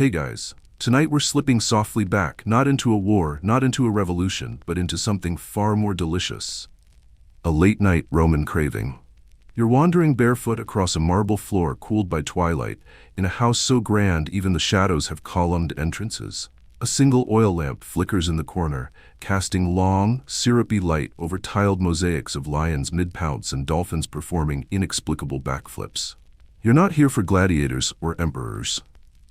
Hey guys, tonight we're slipping softly back, not into a war, not into a revolution, but into something far more delicious. A late-night Roman craving. You're wandering barefoot across a marble floor cooled by twilight, in a house so grand even the shadows have columned entrances. A single oil lamp flickers in the corner, casting long, syrupy light over tiled mosaics of lions mid-pounce and dolphins performing inexplicable backflips. You're not here for gladiators or emperors.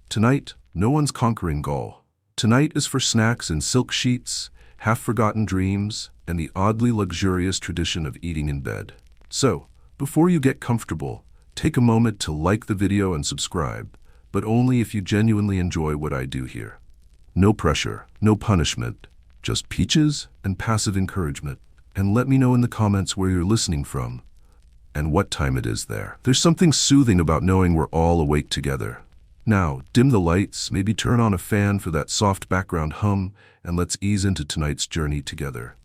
Tonight, no one's conquering Gaul. Tonight is for snacks in silk sheets, half-forgotten dreams, and the oddly luxurious tradition of eating in bed. So, before you get comfortable, take a moment to like the video and subscribe, but only if you genuinely enjoy what I do here. No pressure, no punishment, just peaches and passive encouragement. And let me know in the comments where you're listening from and what time it is there. There's something soothing about knowing we're all awake together. Now, dim the lights, maybe turn on a fan for that soft background hum, and let's ease into tonight's journey together.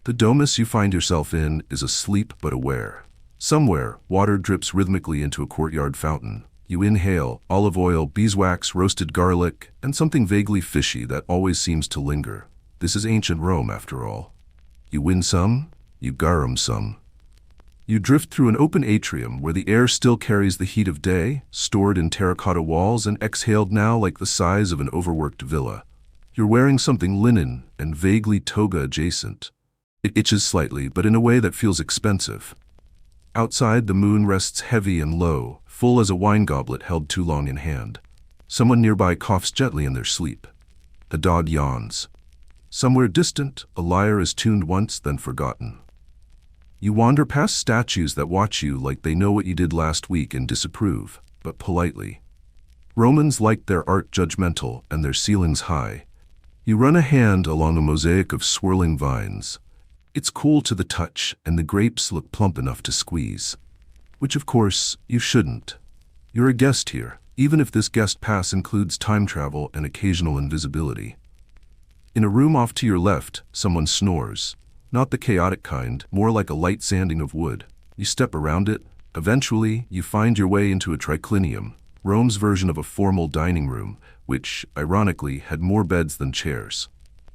The domus you find yourself in is asleep but aware. Somewhere, water drips rhythmically into a courtyard fountain. You inhale olive oil, beeswax, roasted garlic, and something vaguely fishy that always seems to linger. This is ancient Rome, after all. You win some, you garum some. You drift through an open atrium where the air still carries the heat of day, stored in terracotta walls and exhaled now like the size of an overworked villa. You're wearing something linen and vaguely toga adjacent. It itches slightly, but in a way that feels expensive. Outside, the moon rests heavy and low, full as a wine goblet held too long in hand. Someone nearby coughs gently in their sleep. A dog yawns. Somewhere distant, a lyre is tuned once, then forgotten. You wander past statues that watch you like they know what you did last week and disapprove, but politely. Romans liked their art judgmental and their ceilings high. You run a hand along a mosaic of swirling vines. It's cool to the touch, and the grapes look plump enough to squeeze. Which, of course, you shouldn't. You're a guest here, even if this guest pass includes time travel and occasional invisibility. In a room off to your left, someone snores. Not the chaotic kind, more like a light sanding of wood. You step around it. Eventually, you find your way into a triclinium, Rome's version of a formal dining room, which, ironically, had more beds than chairs.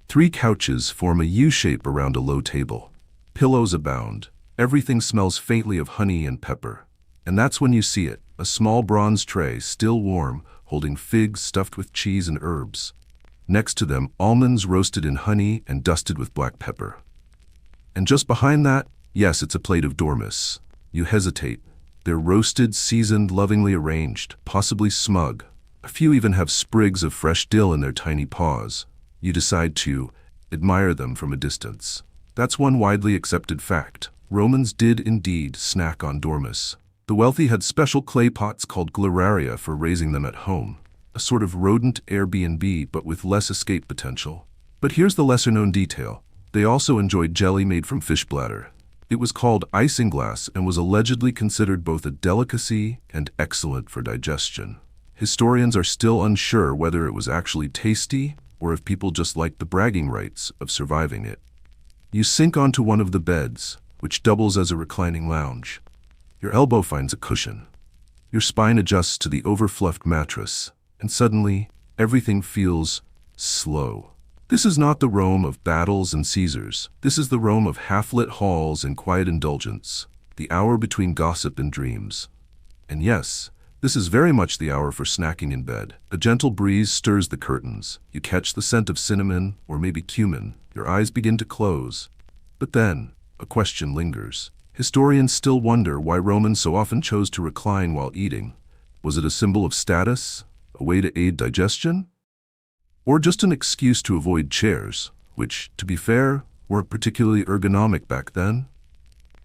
3 couches form a U-shape around a low table. Pillows abound. Everything smells faintly of honey and pepper. And that's when you see it, a small bronze tray, still warm, holding figs stuffed with cheese and herbs. Next to them, almonds roasted in honey and dusted with black pepper. And just behind that, yes, it's a plate of dormice. You hesitate. They're roasted, seasoned, lovingly arranged, possibly smug. A few even have sprigs of fresh dill in their tiny paws. You decide to admire them from a distance. That's one widely accepted fact. Romans did indeed snack on dormice. The wealthy had special clay pots called gleraria for raising them at home. A sort of rodent Airbnb, but with less escape potential. But here's the lesser-known detail. They also enjoyed jelly made from fish bladder. It was called isinglass and was allegedly considered both a delicacy and excellent for digestion. Historians are still unsure whether it was actually tasty or if people just liked the bragging rights of surviving it. You sink onto one of the beds, which doubles as a reclining lounge. Your elbow finds a cushion. Your spine adjusts to the overfluffed mattress, and suddenly, everything feels slow. This is not the Rome of battles and Caesars. This is the Rome of half-lit halls and quiet indulgence, the hour between gossip and dreams. And yes, this is very much the hour for snacking in bed. A gentle breeze stirs the curtains. You catch the scent of cinnamon, or maybe cumin. Your eyes begin to close. But then, a question lingers. Historians still wonder why Romans so often chose to recline while eating. Was it a symbol of status? A way to aid digestion? Or just an excuse to avoid chairs, which, to be fair, weren't particularly ergonomic back then?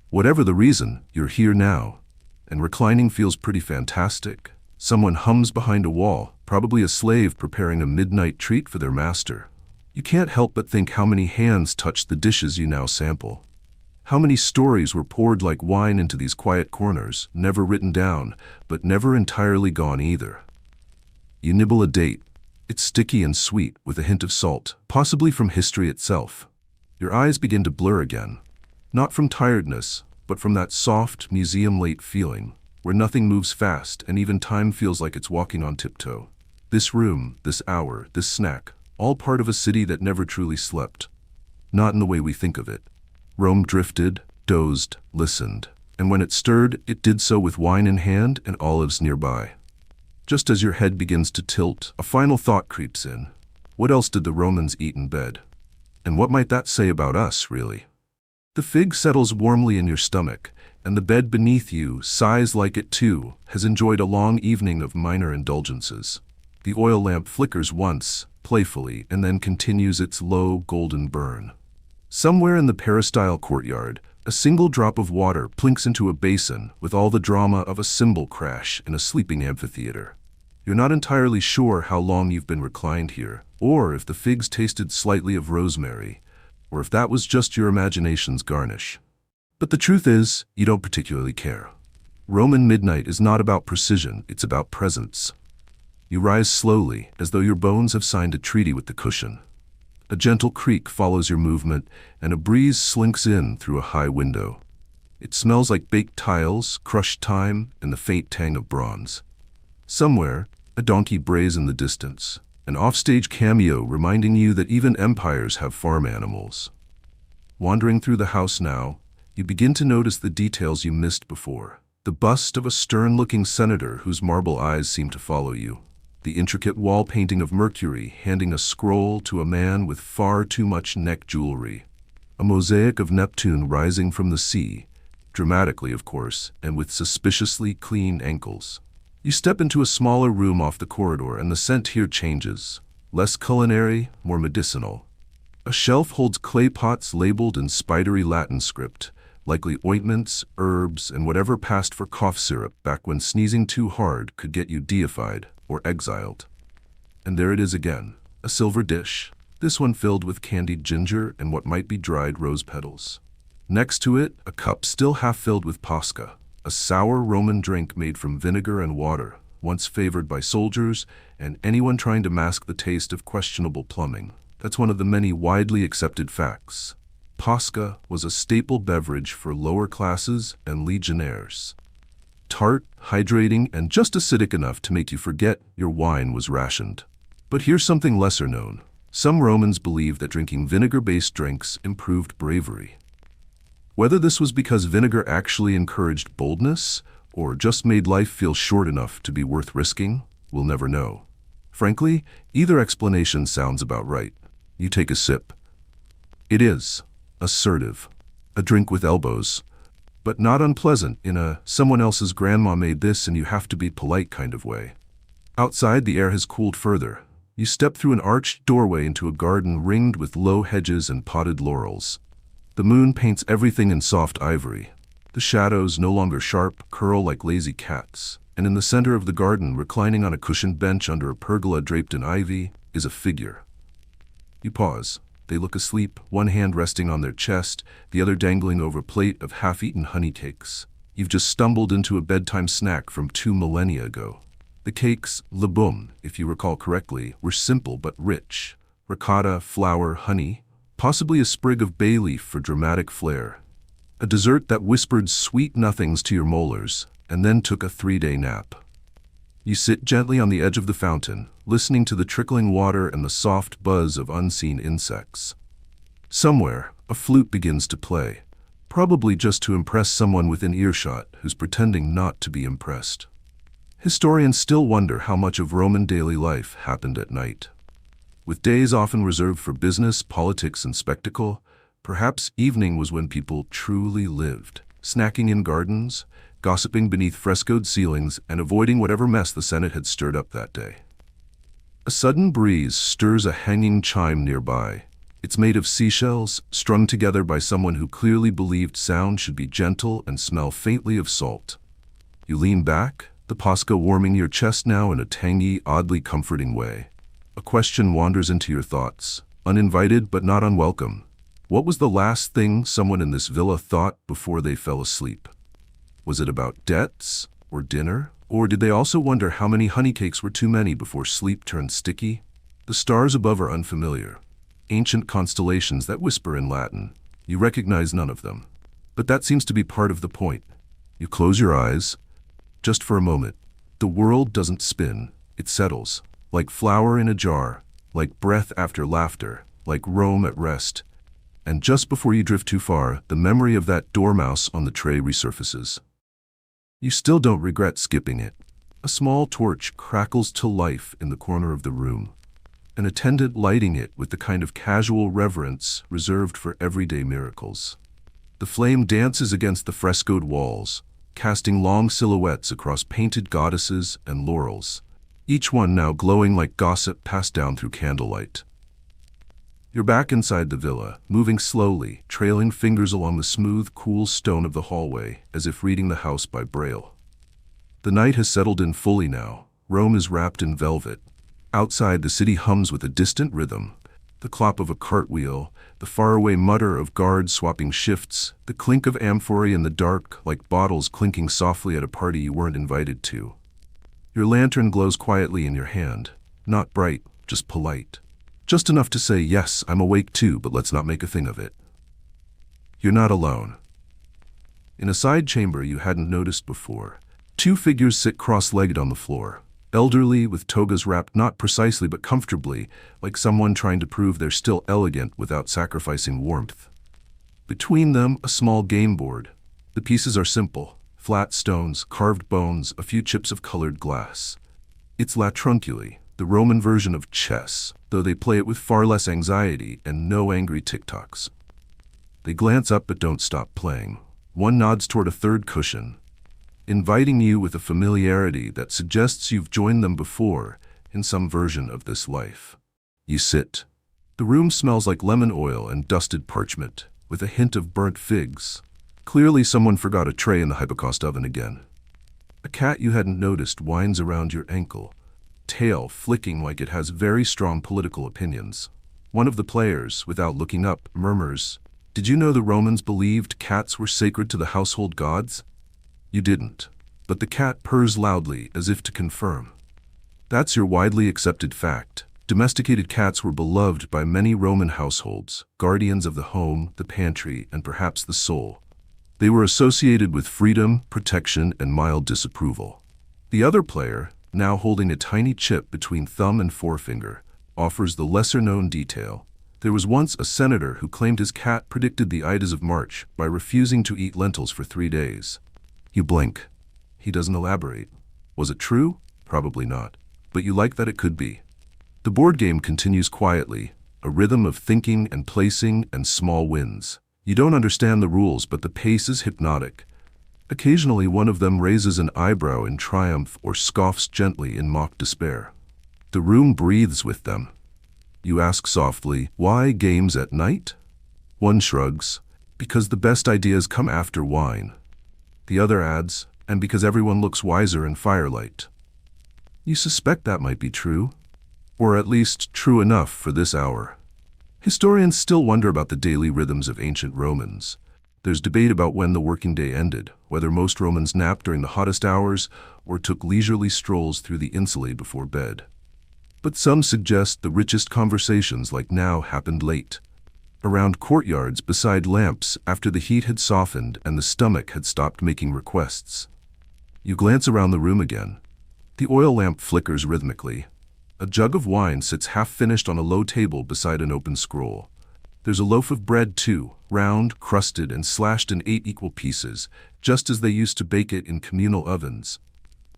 Whatever the reason, you're here now, and reclining feels pretty fantastic. Someone hums behind a wall, probably a slave preparing a midnight treat for their master. You can't help but think how many hands touched the dishes you now sample. How many stories were poured like wine into these quiet corners, never written down, but never entirely gone either. You nibble a date. It's sticky and sweet, with a hint of salt, possibly from history itself. Your eyes begin to blur again. Not from tiredness, but from that soft, museum-late feeling, where nothing moves fast and even time feels like it's walking on tiptoe. This room, this hour, this snack, all part of a city that never truly slept. Not in the way we think of it. Rome drifted, dozed, listened, and when it stirred, it did so with wine in hand and olives nearby. Just as your head begins to tilt, a final thought creeps in. What else did the Romans eat in bed? And what might that say about us, really? The fig settles warmly in your stomach, and the bed beneath you sighs like it too has enjoyed a long evening of minor indulgences. The oil lamp flickers once, playfully, and then continues its low, golden burn. Somewhere in the peristyle courtyard, a single drop of water plinks into a basin with all the drama of a cymbal crash in a sleeping amphitheater. You're not entirely sure how long you've been reclined here, or if the figs tasted slightly of rosemary, or if that was just your imagination's garnish. But the truth is, you don't particularly care. Roman midnight is not about precision, it's about presence. You rise slowly, as though your bones have signed a treaty with the cushion. A gentle creak follows your movement, and a breeze slinks in through a high window. It smells like baked tiles, crushed thyme, and the faint tang of bronze. Somewhere, a donkey brays in the distance, an offstage cameo reminding you that even empires have farm animals. Wandering through the house now, you begin to notice the details you missed before. The bust of a stern-looking senator whose marble eyes seem to follow you. The intricate wall painting of Mercury handing a scroll to a man with far too much neck jewelry. A mosaic of Neptune rising from the sea, dramatically of course, and with suspiciously clean ankles. You step into a smaller room off the corridor and the scent here changes. Less culinary, more medicinal. A shelf holds clay pots labeled in spidery Latin script, likely ointments, herbs, and whatever passed for cough syrup back when sneezing too hard could get you deified or exiled. And there it is again, a silver dish, this one filled with candied ginger and what might be dried rose petals. Next to it, a cup still half filled with pasca, a sour Roman drink made from vinegar and water, once favored by soldiers and anyone trying to mask the taste of questionable plumbing. That's one of the many widely accepted facts. Pasca was a staple beverage for lower classes and legionnaires. Tart, hydrating, and just acidic enough to make you forget your wine was rationed. But here's something lesser known. Some Romans believed that drinking vinegar-based drinks improved bravery. Whether this was because vinegar actually encouraged boldness, or just made life feel short enough to be worth risking, we'll never know. Frankly, either explanation sounds about right. You take a sip. It is assertive, a drink with elbows, but not unpleasant in a someone else's grandma made this and you have to be polite kind of way. Outside, the air has cooled further. You step through an arched doorway into a garden ringed with low hedges and potted laurels. The moon paints everything in soft ivory. The shadows, no longer sharp, curl like lazy cats, and in the center of the garden, reclining on a cushioned bench under a pergola draped in ivy, is a figure. You pause. They look asleep, one hand resting on their chest, the other dangling over a plate of half-eaten honey cakes. You've just stumbled into a bedtime snack from 2 millennia ago. The cakes, le boum, if you recall correctly, were simple but rich. Ricotta, flour, honey, possibly a sprig of bay leaf for dramatic flair. A dessert that whispered sweet nothings to your molars, and then took a 3-day nap. You sit gently on the edge of the fountain, listening to the trickling water and the soft buzz of unseen insects. Somewhere, a flute begins to play, probably just to impress someone within earshot who's pretending not to be impressed. Historians still wonder how much of Roman daily life happened at night. With days often reserved for business, politics, and spectacle, perhaps evening was when people truly lived, snacking in gardens, gossiping beneath frescoed ceilings, and avoiding whatever mess the Senate had stirred up that day. A sudden breeze stirs a hanging chime nearby. It's made of seashells, strung together by someone who clearly believed sound should be gentle and smell faintly of salt. You lean back, the pasca warming your chest now in a tangy, oddly comforting way. A question wanders into your thoughts, uninvited but not unwelcome. What was the last thing someone in this villa thought before they fell asleep? Was it about debts, or dinner? Or did they also wonder how many honey cakes were too many before sleep turned sticky? The stars above are unfamiliar. Ancient constellations that whisper in Latin. You recognize none of them. But that seems to be part of the point. You close your eyes. Just for a moment. The world doesn't spin. It settles. like flour in a jar, like breath after laughter, like Rome at rest. And just before you drift too far, the memory of that dormouse on the tray resurfaces. You still don't regret skipping it. A small torch crackles to life in the corner of the room, an attendant lighting it with the kind of casual reverence reserved for everyday miracles. The flame dances against the frescoed walls, casting long silhouettes across painted goddesses and laurels, each one now glowing like gossip passed down through candlelight. You're back inside the villa, moving slowly, trailing fingers along the smooth, cool stone of the hallway, as if reading the house by Braille. The night has settled in fully now. Rome is wrapped in velvet. Outside, the city hums with a distant rhythm, the clop of a cartwheel, the faraway mutter of guards swapping shifts, the clink of amphorae in the dark, like bottles clinking softly at a party you weren't invited to. Your lantern glows quietly in your hand, not bright, just polite. Just enough to say, yes, I'm awake too, but let's not make a thing of it. You're not alone. In a side chamber you hadn't noticed before, two figures sit cross-legged on the floor, elderly with togas wrapped not precisely but comfortably, like someone trying to prove they're still elegant without sacrificing warmth. Between them, a small game board. The pieces are simple, flat stones, carved bones, a few chips of colored glass. It's la trunculi, the Roman version of chess, though they play it with far less anxiety and no angry tick-tocks. They glance up but don't stop playing. One nods toward a third cushion, inviting you with a familiarity that suggests you've joined them before in some version of this life. You sit. The room smells like lemon oil and dusted parchment, with a hint of burnt figs. Clearly someone forgot a tray in the hypocaust oven again. A cat you hadn't noticed winds around your ankle, tail flicking like it has very strong political opinions. One of the players, without looking up, murmurs, "Did you know the Romans believed cats were sacred to the household gods?" You didn't, but the cat purrs loudly as if to confirm. That's your widely accepted fact. Domesticated cats were beloved by many Roman households, guardians of the home, the pantry, and perhaps the soul. They were associated with freedom, protection, and mild disapproval. The other player, now holding a tiny chip between thumb and forefinger, offers the lesser-known detail. There was once a senator who claimed his cat predicted the Ides of March by refusing to eat lentils for 3 days. You blink. He doesn't elaborate. Was it true? Probably not. But you like that it could be. The board game continues quietly, a rhythm of thinking and placing and small wins. You don't understand the rules, but the pace is hypnotic. Occasionally one of them raises an eyebrow in triumph or scoffs gently in mock despair. The room breathes with them. You ask softly, "Why games at night?" One shrugs, "Because the best ideas come after wine." The other adds, "And because everyone looks wiser in firelight." You suspect that might be true, or at least true enough for this hour. Historians still wonder about the daily rhythms of ancient Romans. There's debate about when the working day ended, whether most Romans napped during the hottest hours or took leisurely strolls through the insulae before bed. But some suggest the richest conversations like now happened late, around courtyards beside lamps after the heat had softened and the stomach had stopped making requests. You glance around the room again. The oil lamp flickers rhythmically. A jug of wine sits half-finished on a low table beside an open scroll. There's a loaf of bread too, round, crusted, and slashed in 8 equal pieces, just as they used to bake it in communal ovens.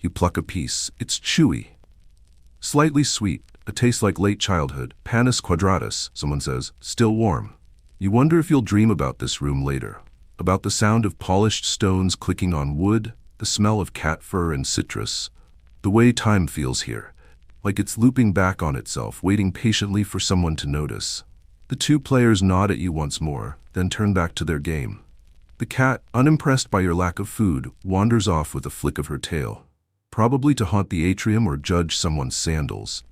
You pluck a piece. It's chewy, slightly sweet, a taste like late childhood. Panis quadratus, someone says, still warm. You wonder if you'll dream about this room later, about the sound of polished stones clicking on wood, the smell of cat fur and citrus, the way time feels here, like it's looping back on itself, waiting patiently for someone to notice. The two players nod at you once more, then turn back to their game. The cat, unimpressed by your lack of food, wanders off with a flick of her tail, probably to haunt the atrium or judge someone's sandals.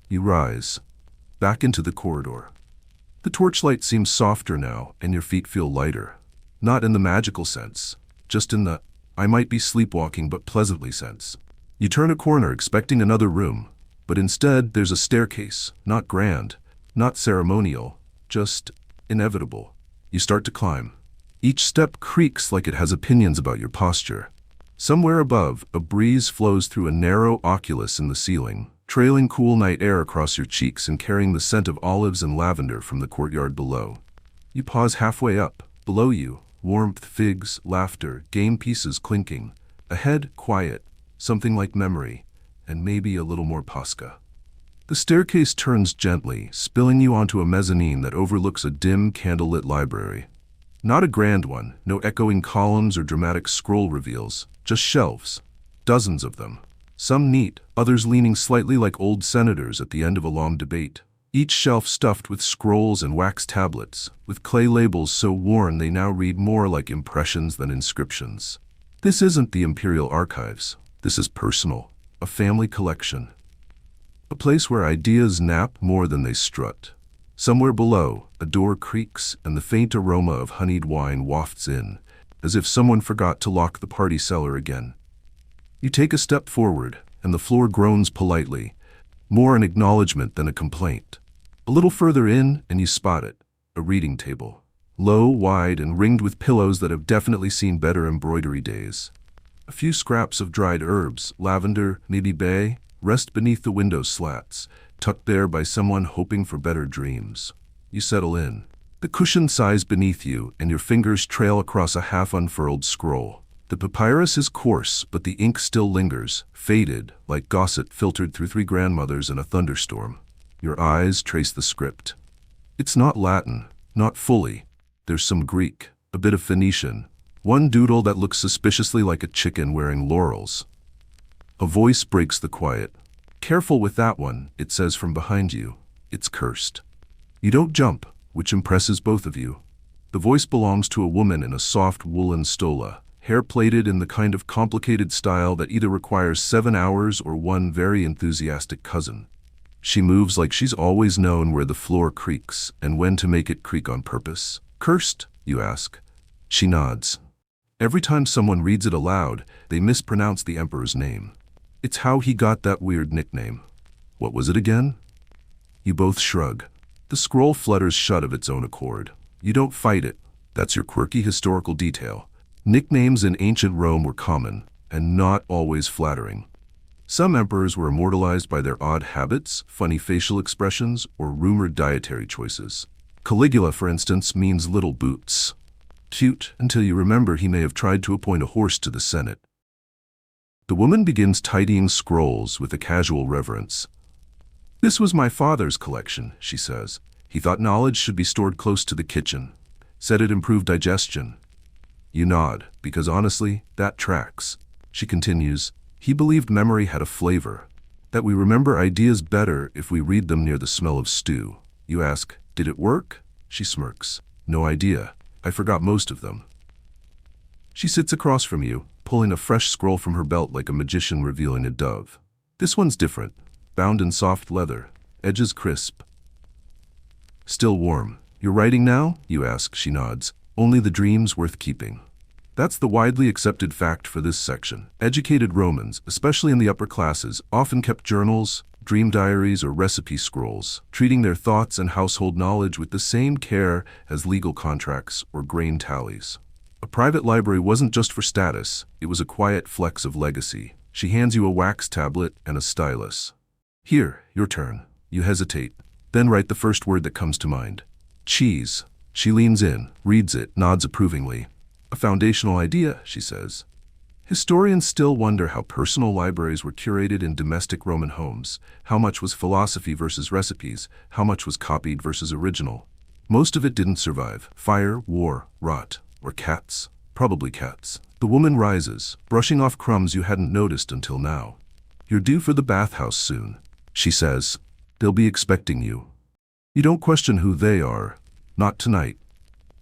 You rise, back into the corridor. The torchlight seems softer now, and your feet feel lighter. Not in the magical sense, just in the, "I might be sleepwalking but pleasantly" sense. You turn a corner expecting another room, but instead there's a staircase, not grand, not ceremonial, just inevitable. You start to climb. Each step creaks like it has opinions about your posture. Somewhere above, a breeze flows through a narrow oculus in the ceiling, trailing cool night air across your cheeks and carrying the scent of olives and lavender from the courtyard below. You pause halfway up. Below you, warmth, figs, laughter, game pieces clinking. Ahead, quiet, something like memory, and maybe a little more Posca. The staircase turns gently, spilling you onto a mezzanine that overlooks a dim, candlelit library. Not a grand one, no echoing columns or dramatic scroll reveals, just shelves. Dozens of them. Some neat, others leaning slightly like old senators at the end of a long debate. Each shelf stuffed with scrolls and wax tablets, with clay labels so worn they now read more like impressions than inscriptions. This isn't the Imperial Archives. This is personal, a family collection. A place where ideas nap more than they strut. Somewhere below, a door creaks and the faint aroma of honeyed wine wafts in, as if someone forgot to lock the party cellar again. You take a step forward, and the floor groans politely, more an acknowledgement than a complaint. A little further in, and you spot it, a reading table. Low, wide, and ringed with pillows that have definitely seen better embroidery days. A few scraps of dried herbs, lavender, maybe bay, rest beneath the window slats, tucked there by someone hoping for better dreams. You settle in. The cushion sighs beneath you, and your fingers trail across a half-unfurled scroll. The papyrus is coarse, but the ink still lingers, faded, like gossip filtered through 3 grandmothers in a thunderstorm. Your eyes trace the script. It's not Latin, not fully. There's some Greek, a bit of Phoenician, one doodle that looks suspiciously like a chicken wearing laurels. A voice breaks the quiet. Careful with that one, it says from behind you. It's cursed. You don't jump, which impresses both of you. The voice belongs to a woman in a soft woolen stola, hair plaited in the kind of complicated style that either requires 7 hours or one very enthusiastic cousin. She moves like she's always known where the floor creaks and when to make it creak on purpose. Cursed, you ask. She nods. Every time someone reads it aloud, they mispronounce the emperor's name. It's how he got that weird nickname. What was it again? You both shrug. The scroll flutters shut of its own accord. You don't fight it. That's your quirky historical detail. Nicknames in ancient Rome were common, and not always flattering. Some emperors were immortalized by their odd habits, funny facial expressions, or rumored dietary choices. Caligula, for instance, means little boots. Cute, until you remember he may have tried to appoint a horse to the Senate. The woman begins tidying scrolls with a casual reverence. This was my father's collection, she says. He thought knowledge should be stored close to the kitchen. Said it improved digestion. You nod, because honestly, that tracks. She continues, he believed memory had a flavor, that we remember ideas better if we read them near the smell of stew. You ask, did it work? She smirks. No idea. I forgot most of them. She sits across from you, pulling a fresh scroll from her belt like a magician revealing a dove. This one's different, bound in soft leather, edges crisp. Still warm. You're writing now? You ask. She nods. Only the dreams worth keeping. That's the widely accepted fact for this section. Educated Romans, especially in the upper classes, often kept journals, dream diaries, or recipe scrolls, treating their thoughts and household knowledge with the same care as legal contracts or grain tallies. A private library wasn't just for status, it was a quiet flex of legacy. She hands you a wax tablet and a stylus. Here, your turn. You hesitate, then write the first word that comes to mind. Cheese. She leans in, reads it, nods approvingly. A foundational idea, she says. Historians still wonder how personal libraries were curated in domestic Roman homes, how much was philosophy versus recipes, how much was copied versus original. Most of it didn't survive. Fire, war, rot, or cats. Probably cats. The woman rises, brushing off crumbs you hadn't noticed until now. You're due for the bathhouse soon, she says. They'll be expecting you. You don't question who they are. Not tonight.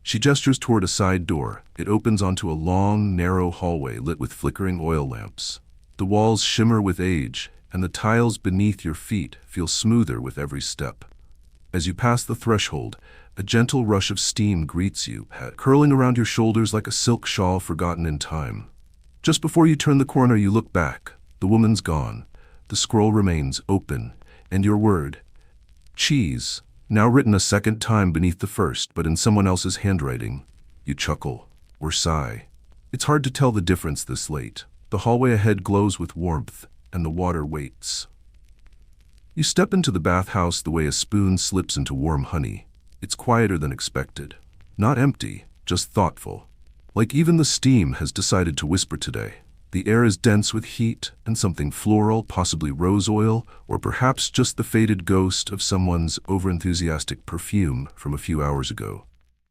She gestures toward a side door. It opens onto a long, narrow hallway lit with flickering oil lamps. The walls shimmer with age, and the tiles beneath your feet feel smoother with every step. As you pass the threshold, a gentle rush of steam greets you, curling around your shoulders like a silk shawl forgotten in time. Just before you turn the corner, you look back. The woman's gone. The scroll remains open, and your word, cheese, now written a second time beneath the first, but in someone else's handwriting. You chuckle, or sigh. It's hard to tell the difference this late. The hallway ahead glows with warmth, and the water waits. You step into the bathhouse the way a spoon slips into warm honey. It's quieter than expected. Not empty, just thoughtful. Like even the steam has decided to whisper today. The air is dense with heat and something floral, possibly rose oil, or perhaps just the faded ghost of someone's overenthusiastic perfume from a few hours ago.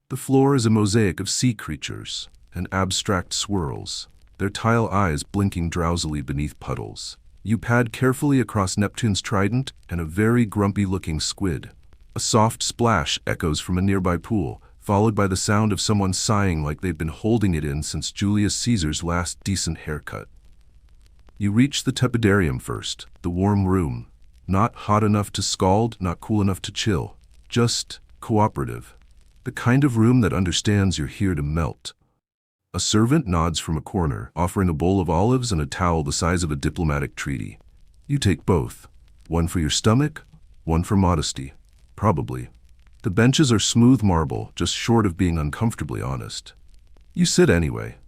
The floor is a mosaic of sea creatures and abstract swirls, their tile eyes blinking drowsily beneath puddles. You pad carefully across Neptune's trident and a very grumpy-looking squid. A soft splash echoes from a nearby pool, followed by the sound of someone sighing like they've been holding it in since Julius Caesar's last decent haircut. You reach the tepidarium first, the warm room. Not hot enough to scald, not cool enough to chill. Just cooperative. The kind of room that understands you're here to melt. A servant nods from a corner, offering a bowl of olives and a towel the size of a diplomatic treaty. You take both. One for your stomach, one for modesty. Probably. The benches are smooth marble, just short of being uncomfortably honest. You sit anyway.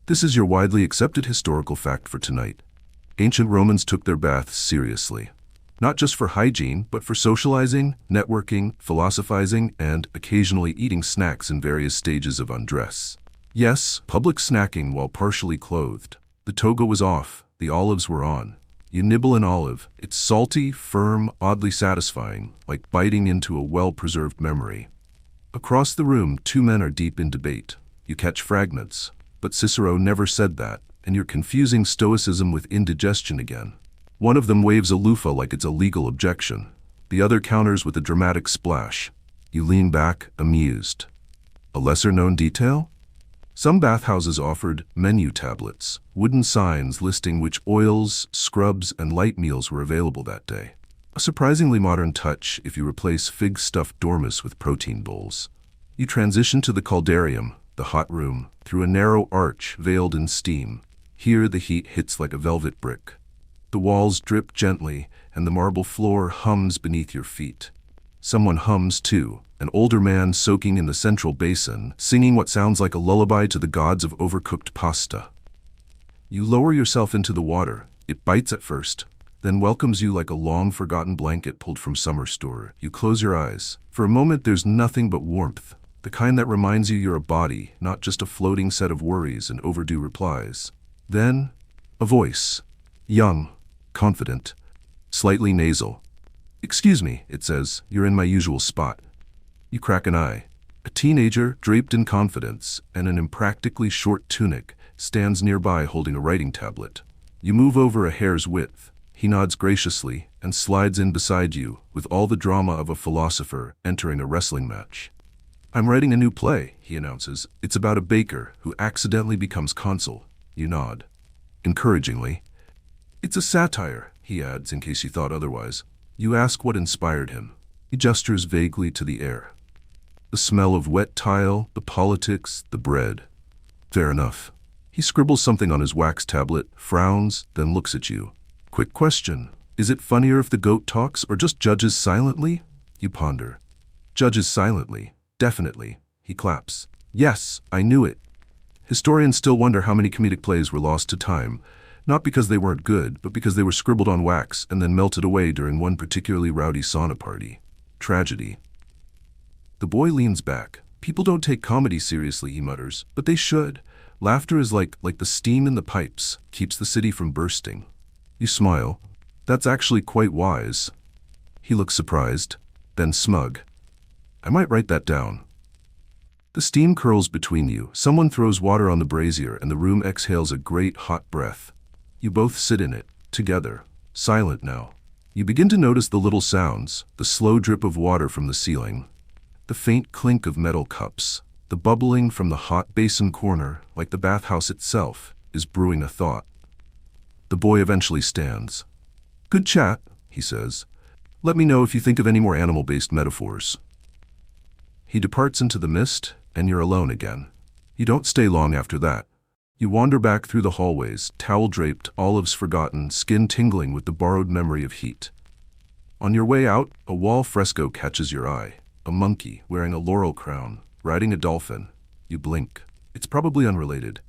This is your widely accepted historical fact for tonight. Ancient Romans took their baths seriously. Not just for hygiene, but for socializing, networking, philosophizing, and occasionally eating snacks in various stages of undress. Yes, public snacking while partially clothed. The toga was off, the olives were on. You nibble an olive. It's salty, firm, oddly satisfying, like biting into a well-preserved memory. Across the room, two men are deep in debate. You catch fragments. But Cicero never said that, and you're confusing stoicism with indigestion again. One of them waves a loofah like it's a legal objection. The other counters with a dramatic splash. You lean back, amused. A lesser-known detail? Some bathhouses offered menu tablets, wooden signs listing which oils, scrubs, and light meals were available that day. A surprisingly modern touch if you replace fig-stuffed dormice with protein bowls. You transition to the caldarium, the hot room, through a narrow arch veiled in steam. Here the heat hits like a velvet brick. The walls drip gently, and the marble floor hums beneath your feet. Someone hums too. An older man soaking in the central basin, singing what sounds like a lullaby to the gods of overcooked pasta. You lower yourself into the water. It bites at first, then welcomes you like a long-forgotten blanket pulled from summer store. You close your eyes. For a moment there's nothing but warmth, the kind that reminds you you're a body, not just a floating set of worries and overdue replies. Then, a voice. Young, confident, slightly nasal. "Excuse me," it says, "you're in my usual spot." You crack an eye. A teenager, draped in confidence and an impractically short tunic, stands nearby holding a writing tablet. You move over a hair's width. He nods graciously and slides in beside you with all the drama of a philosopher entering a wrestling match. "I'm writing a new play," he announces. "It's about a baker who accidentally becomes consul." You nod. Encouragingly. "It's a satire," he adds in case you thought otherwise. You ask what inspired him. He gestures vaguely to the air. The smell of wet tile, the politics, the bread. Fair enough. He scribbles something on his wax tablet, frowns, then looks at you. "Quick question. Is it funnier if the goat talks or just judges silently?" You ponder. "Judges silently. Definitely." He claps. "Yes, I knew it." Historians still wonder how many comedic plays were lost to time, not because they weren't good, but because they were scribbled on wax and then melted away during one particularly rowdy sauna party. Tragedy. The boy leans back. "People don't take comedy seriously," he mutters, "but they should. Laughter is like the steam in the pipes, keeps the city from bursting." You smile. "That's actually quite wise." He looks surprised, then smug. "I might write that down." The steam curls between you. Someone throws water on the brazier and the room exhales a great hot breath. You both sit in it, together, silent now. You begin to notice the little sounds, the slow drip of water from the ceiling, the faint clink of metal cups, the bubbling from the hot basin corner, like the bathhouse itself, is brewing a thought. The boy eventually stands. "Good chat," he says. "Let me know if you think of any more animal-based metaphors." He departs into the mist, and you're alone again. You don't stay long after that. You wander back through the hallways, towel-draped, olives forgotten, skin tingling with the borrowed memory of heat. On your way out, a wall fresco catches your eye. A monkey wearing a laurel crown, riding a dolphin. You blink. It's probably unrelated.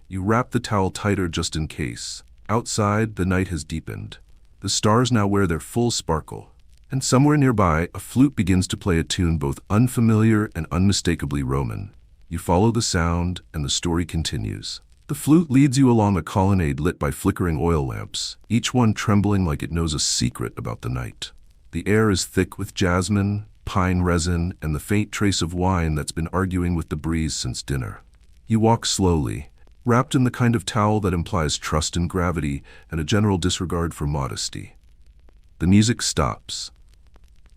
You wrap the towel tighter just in case. Outside, the night has deepened. The stars now wear their full sparkle, and somewhere nearby a flute begins to play a tune both unfamiliar and unmistakably Roman. You follow the sound, and the story continues. The flute leads you along a colonnade lit by flickering oil lamps, each one trembling like it knows a secret about the night. The air is thick with jasmine, pine resin, and the faint trace of wine that's been arguing with the breeze since dinner. You walk slowly, wrapped in the kind of towel that implies trust in gravity and a general disregard for modesty. The music stops,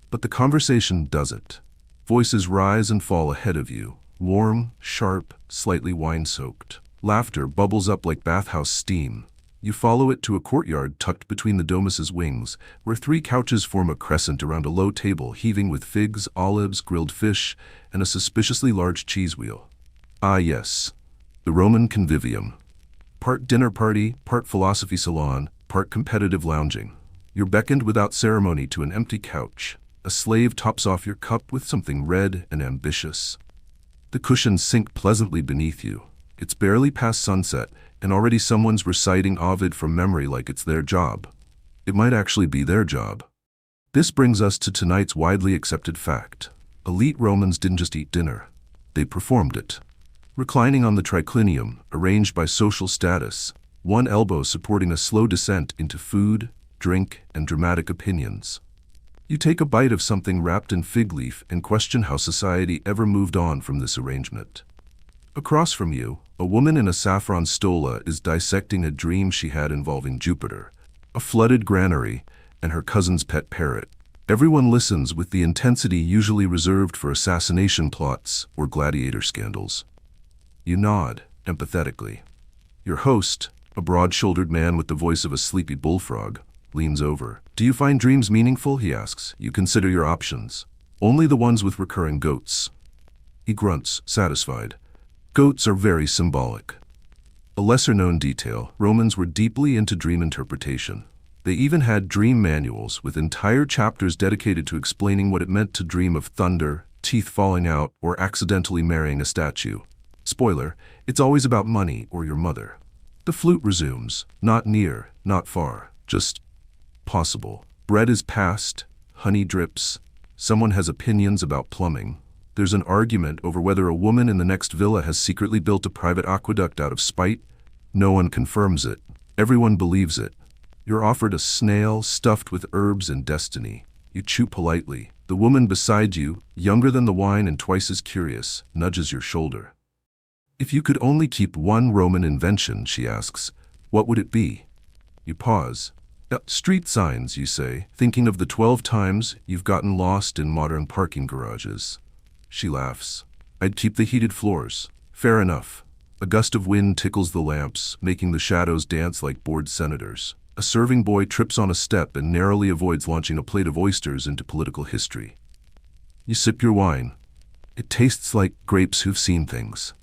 but the conversation doesn't. Voices rise and fall ahead of you, warm, sharp, slightly wine-soaked. Laughter bubbles up like bathhouse steam. You follow it to a courtyard tucked between the domus's wings, where 3 couches form a crescent around a low table heaving with figs, olives, grilled fish, and a suspiciously large cheese wheel. Ah yes, the Roman convivium. Part dinner party, part philosophy salon, part competitive lounging. You're beckoned without ceremony to an empty couch. A slave tops off your cup with something red and ambitious. The cushions sink pleasantly beneath you. It's barely past sunset, and already someone's reciting Ovid from memory like it's their job. It might actually be their job. This brings us to tonight's widely accepted fact. Elite Romans didn't just eat dinner. They performed it. Reclining on the triclinium, arranged by social status, one elbow supporting a slow descent into food, drink, and dramatic opinions. You take a bite of something wrapped in fig leaf and question how society ever moved on from this arrangement. Across from you, a woman in a saffron stola is dissecting a dream she had involving Jupiter, a flooded granary, and her cousin's pet parrot. Everyone listens with the intensity usually reserved for assassination plots or gladiator scandals. You nod, empathetically. Your host, a broad-shouldered man with the voice of a sleepy bullfrog, leans over. "Do you find dreams meaningful?" he asks. You consider your options. "Only the ones with recurring goats." He grunts, satisfied. Goats are very symbolic. A lesser-known detail, Romans were deeply into dream interpretation. They even had dream manuals with entire chapters dedicated to explaining what it meant to dream of thunder, teeth falling out, or accidentally marrying a statue. Spoiler, it's always about money or your mother. The flute resumes. Not near, not far, just possible. Bread is passed, honey drips, someone has opinions about plumbing. There's an argument over whether a woman in the next villa has secretly built a private aqueduct out of spite. No one confirms it. Everyone believes it. You're offered a snail stuffed with herbs and destiny. You chew politely. The woman beside you, younger than the wine and twice as curious, nudges your shoulder. "If you could only keep one Roman invention," she asks, "what would it be?" You pause. "Street signs," you say, thinking of the 12 times you've gotten lost in modern parking garages. She laughs. "I'd keep the heated floors." Fair enough. A gust of wind tickles the lamps, making the shadows dance like bored senators. A serving boy trips on a step and narrowly avoids launching a plate of oysters into political history. You sip your wine. It tastes like grapes who've seen things.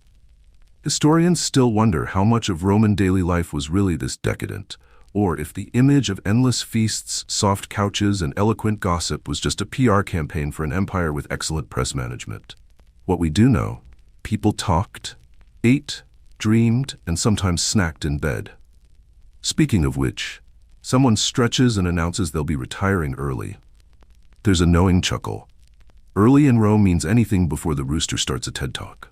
Historians still wonder how much of Roman daily life was really this decadent, or if the image of endless feasts, soft couches, and eloquent gossip was just a PR campaign for an empire with excellent press management. What we do know, people talked, ate, dreamed, and sometimes snacked in bed. Speaking of which, someone stretches and announces they'll be retiring early. There's a knowing chuckle. Early in Rome means anything before the rooster starts a TED Talk.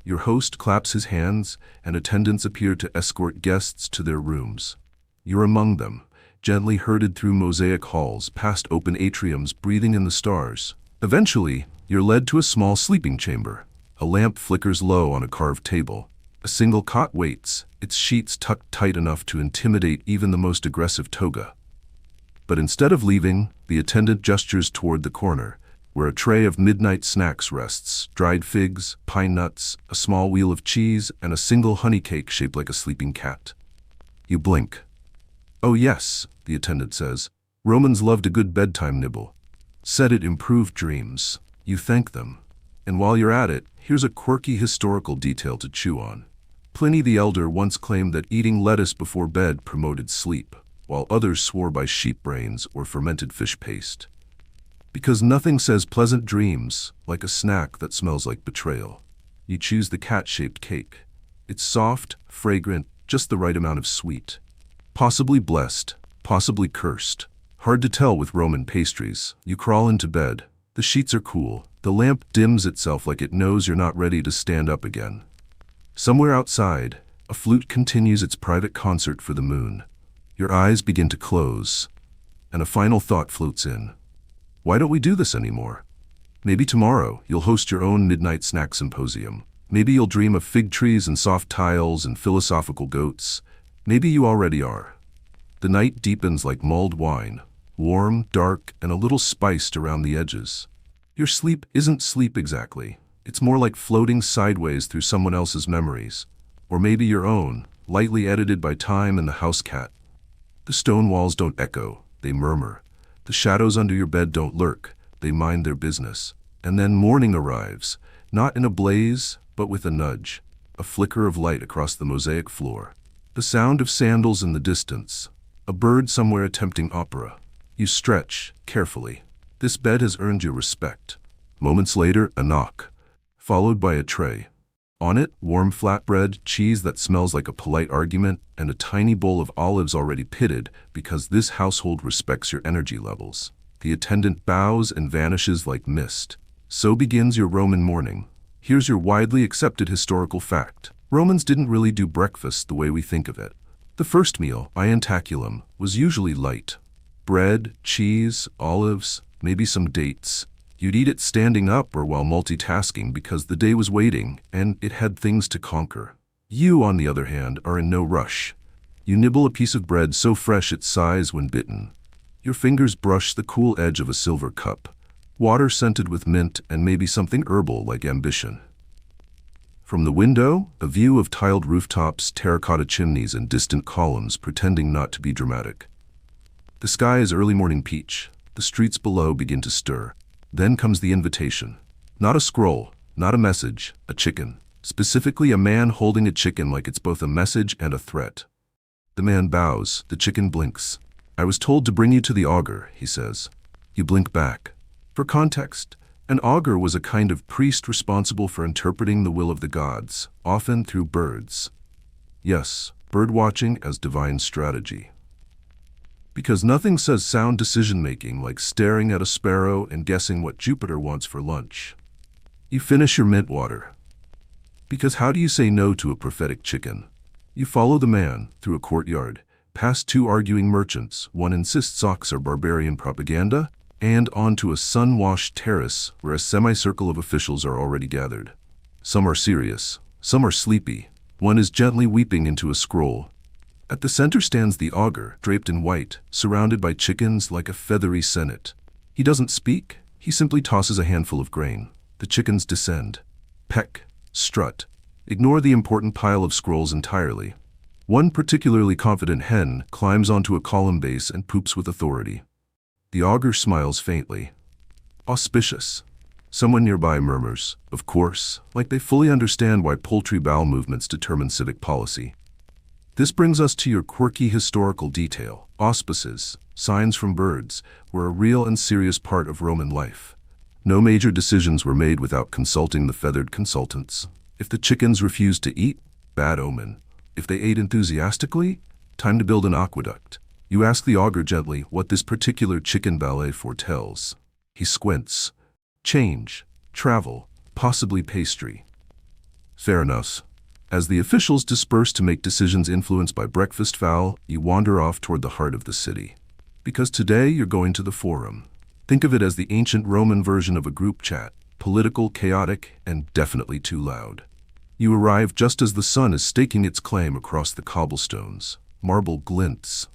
Your host claps his hands, and attendants appear to escort guests to their rooms. You're among them, gently herded through mosaic halls, past open atriums, breathing in the stars. Eventually, you're led to a small sleeping chamber. A lamp flickers low on a carved table. A single cot waits, its sheets tucked tight enough to intimidate even the most aggressive toga. But instead of leaving, the attendant gestures toward the corner, where a tray of midnight snacks rests: dried figs, pine nuts, a small wheel of cheese, and a single honey cake shaped like a sleeping cat. You blink. "Oh yes," the attendant says. "Romans loved a good bedtime nibble. Said it improved dreams." You thank them. And while you're at it, here's a quirky historical detail to chew on. Pliny the Elder once claimed that eating lettuce before bed promoted sleep, while others swore by sheep brains or fermented fish paste. Because nothing says pleasant dreams like a snack that smells like betrayal. You choose the cat-shaped cake. It's soft, fragrant, just the right amount of sweet. Possibly blessed, possibly cursed. Hard to tell with Roman pastries. You crawl into bed. The sheets are cool. The lamp dims itself like it knows you're not ready to stand up again. Somewhere outside, a flute continues its private concert for the moon. Your eyes begin to close, and a final thought floats in. Why don't we do this anymore? Maybe tomorrow you'll host your own midnight snack symposium. Maybe you'll dream of fig trees and soft tiles and philosophical goats. Maybe you already are. The night deepens like mulled wine, warm, dark, and a little spiced around the edges. Your sleep isn't sleep exactly. It's more like floating sideways through someone else's memories, or maybe your own, lightly edited by time and the house cat. The stone walls don't echo, they murmur. The shadows under your bed don't lurk, they mind their business. And then morning arrives, not in a blaze, but with a nudge, a flicker of light across the mosaic floor. The sound of sandals in the distance, a bird somewhere attempting opera. You stretch, carefully. This bed has earned your respect. Moments later, a knock, followed by a tray. On it, warm flatbread, cheese that smells like a polite argument, and a tiny bowl of olives already pitted because this household respects your energy levels. The attendant bows and vanishes like mist. So begins your Roman morning. Here's your widely accepted historical fact. Romans didn't really do breakfast the way we think of it. The first meal, iantaculum, was usually light. Bread, cheese, olives, maybe some dates. You'd eat it standing up or while multitasking because the day was waiting and it had things to conquer. You, on the other hand, are in no rush. You nibble a piece of bread so fresh it sighs when bitten. Your fingers brush the cool edge of a silver cup. Water scented with mint and maybe something herbal like ambition. From the window, a view of tiled rooftops, terracotta chimneys, and distant columns pretending not to be dramatic. The sky is early morning peach. The streets below begin to stir. Then comes the invitation. Not a scroll, not a message, a chicken. Specifically a man holding a chicken like it's both a message and a threat. The man bows, the chicken blinks. "I was told to bring you to the augur," he says. You blink back. For context, an augur was a kind of priest responsible for interpreting the will of the gods, often through birds. Yes, bird-watching as divine strategy. Because nothing says sound decision-making like staring at a sparrow and guessing what Jupiter wants for lunch. You finish your mint water. Because how do you say no to a prophetic chicken? You follow the man through a courtyard, past two arguing merchants. One insists socks are barbarian propaganda, and onto a sun-washed terrace where a semicircle of officials are already gathered. Some are serious, some are sleepy. One is gently weeping into a scroll. At the center stands the augur, draped in white, surrounded by chickens like a feathery senate. He doesn't speak, he simply tosses a handful of grain. The chickens descend. Peck, strut. Ignore the important pile of scrolls entirely. One particularly confident hen climbs onto a column base and poops with authority. The augur smiles faintly. Auspicious. Someone nearby murmurs, of course, like they fully understand why poultry bowel movements determine civic policy. This brings us to your quirky historical detail. Auspices, signs from birds, were a real and serious part of Roman life. No major decisions were made without consulting the feathered consultants. If the chickens refused to eat, bad omen. If they ate enthusiastically, time to build an aqueduct. You ask the augur gently what this particular chicken ballet foretells. He squints. Change, travel, possibly pastry. Fair enough. As the officials disperse to make decisions influenced by breakfast fowl, you wander off toward the heart of the city. Because today you're going to the forum. Think of it as the ancient Roman version of a group chat, political, chaotic, and definitely too loud. You arrive just as the sun is staking its claim across the cobblestones. Marble glints.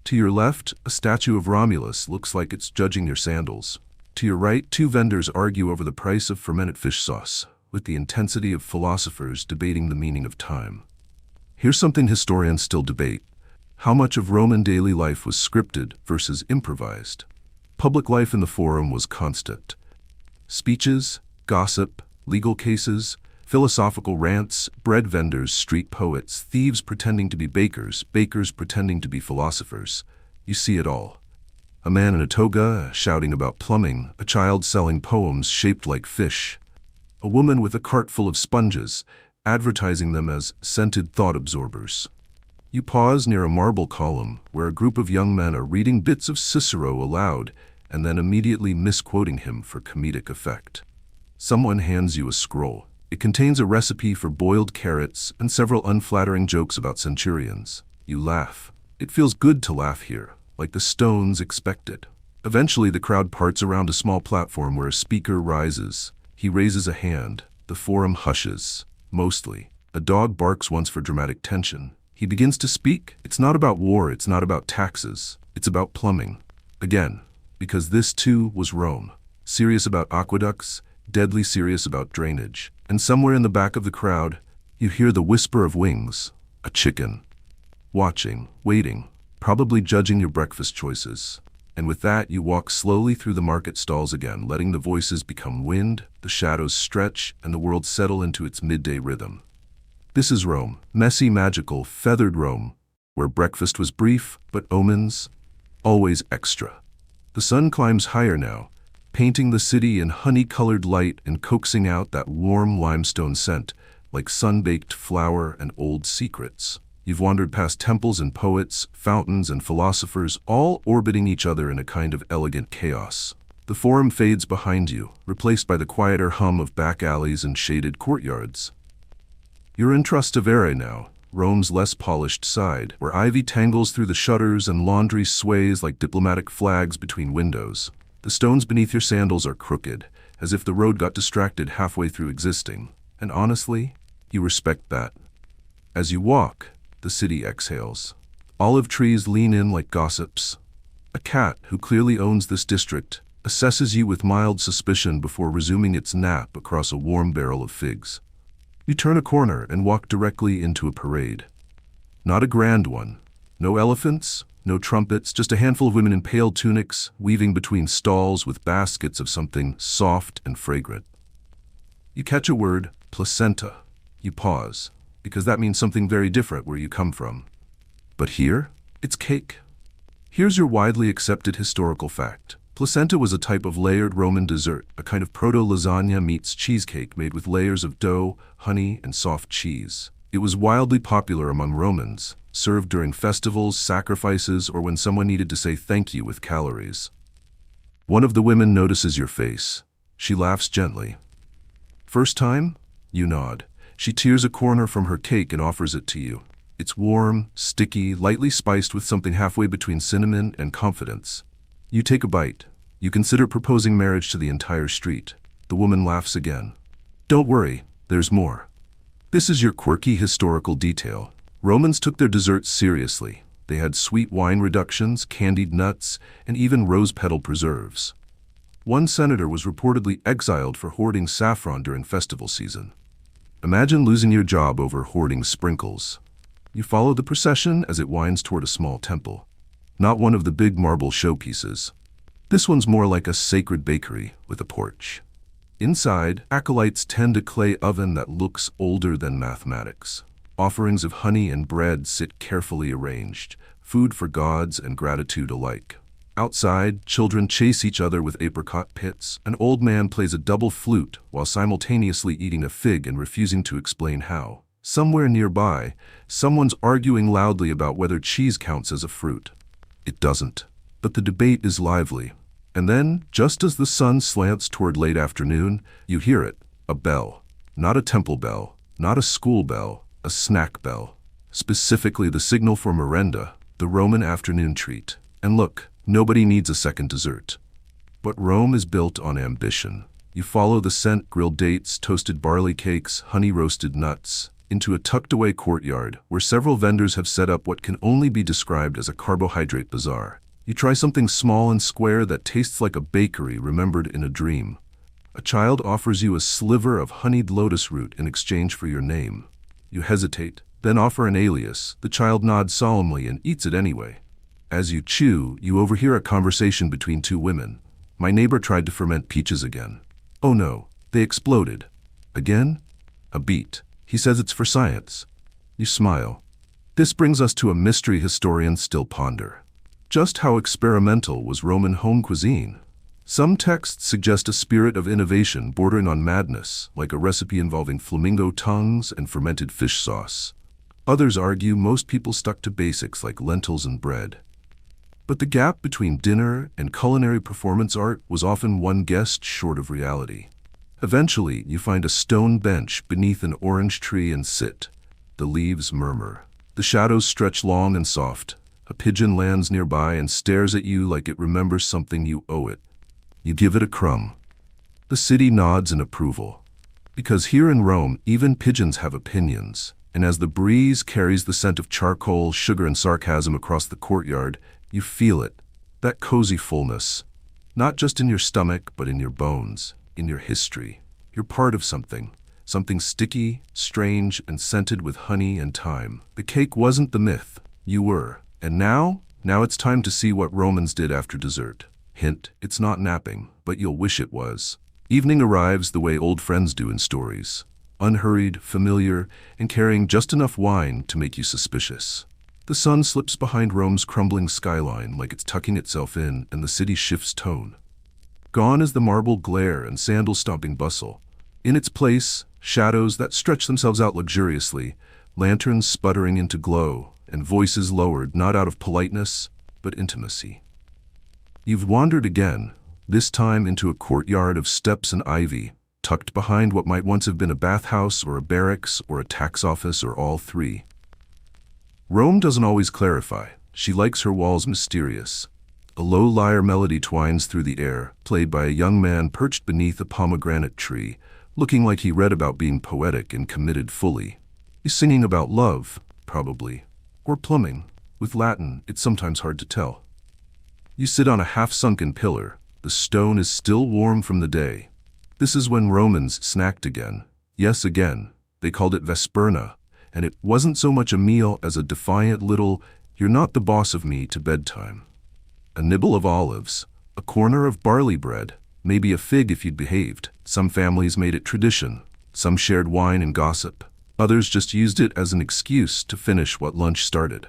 To your left, a statue of Romulus looks like it's judging your sandals. To your right, two vendors argue over the price of fermented fish sauce, with the intensity of philosophers debating the meaning of time. Here's something historians still debate. How much of Roman daily life was scripted versus improvised? Public life in the forum was constant. Speeches, gossip, legal cases, philosophical rants, bread vendors, street poets, thieves pretending to be bakers, bakers pretending to be philosophers. You see it all. A man in a toga shouting about plumbing, a child selling poems shaped like fish, a woman with a cart full of sponges, advertising them as scented thought absorbers. You pause near a marble column where a group of young men are reading bits of Cicero aloud and then immediately misquoting him for comedic effect. Someone hands you a scroll. It contains a recipe for boiled carrots and several unflattering jokes about centurions. You laugh. It feels good to laugh here, like the Stones expected. Eventually, the crowd parts around a small platform where a speaker rises. He raises a hand. The forum hushes. Mostly. A dog barks once for dramatic tension. He begins to speak. It's not about war, it's not about taxes. It's about plumbing. Again, because this too was Rome. Serious about aqueducts, deadly serious about drainage. And somewhere in the back of the crowd, you hear the whisper of wings. A chicken. Watching, waiting, probably judging your breakfast choices. And with that, you walk slowly through the market stalls again, letting the voices become wind, the shadows stretch, and the world settle into its midday rhythm. This is Rome, messy, magical, feathered Rome, where breakfast was brief, but omens, always extra. The sun climbs higher now, painting the city in honey-colored light and coaxing out that warm limestone scent, like sun-baked flour and old secrets. You've wandered past temples and poets, fountains and philosophers, all orbiting each other in a kind of elegant chaos. The forum fades behind you, replaced by the quieter hum of back alleys and shaded courtyards. You're in Trastevere now, Rome's less polished side, where ivy tangles through the shutters and laundry sways like diplomatic flags between windows. The stones beneath your sandals are crooked, as if the road got distracted halfway through existing. And honestly, you respect that. As you walk, the city exhales. Olive trees lean in like gossips. A cat, who clearly owns this district, assesses you with mild suspicion before resuming its nap across a warm barrel of figs. You turn a corner and walk directly into a parade. Not a grand one. No elephants, no trumpets, just a handful of women in pale tunics, weaving between stalls with baskets of something soft and fragrant. You catch a word, placenta. You pause, because that means something very different where you come from. But here, it's cake. Here's your widely accepted historical fact. Placenta was a type of layered Roman dessert, a kind of proto-lasagna meets cheesecake made with layers of dough, honey, and soft cheese. It was wildly popular among Romans, served during festivals, sacrifices, or when someone needed to say thank you with calories. One of the women notices your face. She laughs gently. First time? You nod. She tears a corner from her cake and offers it to you. It's warm, sticky, lightly spiced with something halfway between cinnamon and confidence. You take a bite. You consider proposing marriage to the entire street. The woman laughs again. Don't worry, there's more. This is your quirky historical detail. Romans took their desserts seriously. They had sweet wine reductions, candied nuts, and even rose petal preserves. One senator was reportedly exiled for hoarding saffron during festival season. Imagine losing your job over hoarding sprinkles. You follow the procession as it winds toward a small temple. Not one of the big marble showpieces. This one's more like a sacred bakery with a porch. Inside, acolytes tend a clay oven that looks older than mathematics. Offerings of honey and bread sit carefully arranged, food for gods and gratitude alike. Outside, children chase each other with apricot pits. An old man plays a double flute while simultaneously eating a fig and refusing to explain how. Somewhere nearby, someone's arguing loudly about whether cheese counts as a fruit. It doesn't. But the debate is lively. And then, just as the sun slants toward late afternoon, you hear it, a bell. Not a temple bell, not a school bell, a snack bell. Specifically the signal for merenda, the Roman afternoon treat. And look, nobody needs a second dessert. But Rome is built on ambition. You follow the scent, grilled dates, toasted barley cakes, honey-roasted nuts, into a tucked-away courtyard where several vendors have set up what can only be described as a carbohydrate bazaar. You try something small and square that tastes like a bakery remembered in a dream. A child offers you a sliver of honeyed lotus root in exchange for your name. You hesitate, then offer an alias. The child nods solemnly and eats it anyway. As you chew, you overhear a conversation between two women. My neighbor tried to ferment peaches again. Oh no, they exploded. Again? A beet. He says it's for science. You smile. This brings us to a mystery historians still ponder. Just how experimental was Roman home cuisine? Some texts suggest a spirit of innovation bordering on madness, like a recipe involving flamingo tongues and fermented fish sauce. Others argue most people stuck to basics like lentils and bread. But the gap between dinner and culinary performance art was often one guest short of reality. Eventually, you find a stone bench beneath an orange tree and sit. The leaves murmur. The shadows stretch long and soft. A pigeon lands nearby and stares at you like it remembers something you owe it. You give it a crumb. The city nods in approval. Because here in Rome, even pigeons have opinions. And as the breeze carries the scent of charcoal, sugar, and sarcasm across the courtyard, you feel it, that cozy fullness. Not just in your stomach, but in your bones, in your history. You're part of something sticky, strange, and scented with honey and thyme. The cake wasn't the myth, you were. And now it's time to see what Romans did after dessert. Hint, it's not napping, but you'll wish it was. Evening arrives the way old friends do in stories. Unhurried, familiar, and carrying just enough wine to make you suspicious. The sun slips behind Rome's crumbling skyline like it's tucking itself in, and the city shifts tone. Gone is the marble glare and sandal-stomping bustle. In its place, shadows that stretch themselves out luxuriously, lanterns sputtering into glow, and voices lowered not out of politeness, but intimacy. You've wandered again, this time into a courtyard of steps and ivy, tucked behind what might once have been a bathhouse or a barracks or a tax office or all three. Rome doesn't always clarify. She likes her walls mysterious. A low lyre melody twines through the air, played by a young man perched beneath a pomegranate tree, looking like he read about being poetic and committed fully. He's singing about love, probably, or plumbing. With Latin, it's sometimes hard to tell. You sit on a half-sunken pillar. The stone is still warm from the day. This is when Romans snacked again. Yes, again. They called it vesperna, and it wasn't so much a meal as a defiant little, "You're not the boss of me" to bedtime. A nibble of olives, a corner of barley bread, maybe a fig if you'd behaved. Some families made it tradition. Some shared wine and gossip. Others just used it as an excuse to finish what lunch started.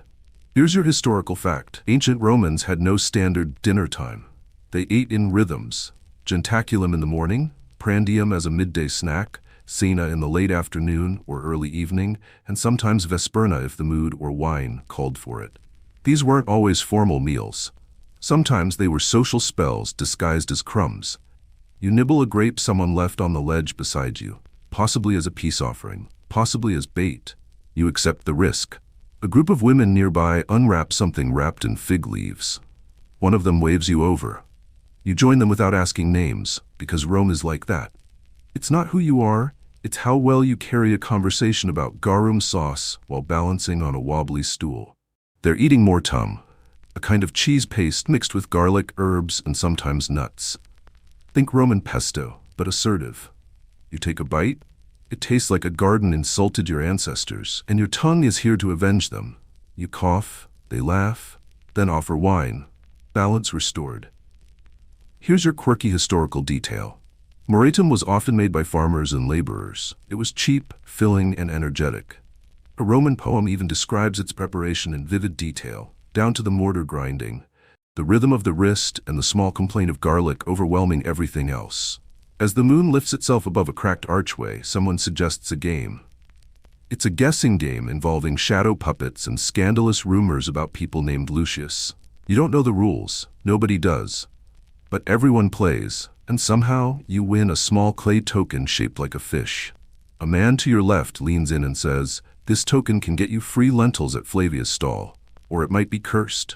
Here's your historical fact. Ancient Romans had no standard dinner time. They ate in rhythms. Jentaculum in the morning, prandium as a midday snack, cena in the late afternoon or early evening, and sometimes vesperna if the mood or wine called for it. These weren't always formal meals. Sometimes they were social spells disguised as crumbs. You nibble a grape someone left on the ledge beside you, possibly as a peace offering, possibly as bait. You accept the risk. A group of women nearby unwrap something wrapped in fig leaves. One of them waves you over. You join them without asking names, because Rome is like that. It's not who you are, it's how well you carry a conversation about garum sauce while balancing on a wobbly stool. They're eating mortum, a kind of cheese paste mixed with garlic, herbs, and sometimes nuts. Think Roman pesto, but assertive. You take a bite, it tastes like a garden insulted your ancestors, and your tongue is here to avenge them. You cough, they laugh, then offer wine. Balance restored. Here's your quirky historical detail. Moratum was often made by farmers and laborers. It was cheap, filling, and energetic. A Roman poem even describes its preparation in vivid detail, down to the mortar grinding, the rhythm of the wrist, and the small complaint of garlic overwhelming everything else. As the moon lifts itself above a cracked archway, someone suggests a game. It's a guessing game involving shadow puppets and scandalous rumors about people named Lucius. You don't know the rules, nobody does. But everyone plays, and somehow you win a small clay token shaped like a fish. A man to your left leans in and says, "This token can get you free lentils at Flavia's stall, or it might be cursed.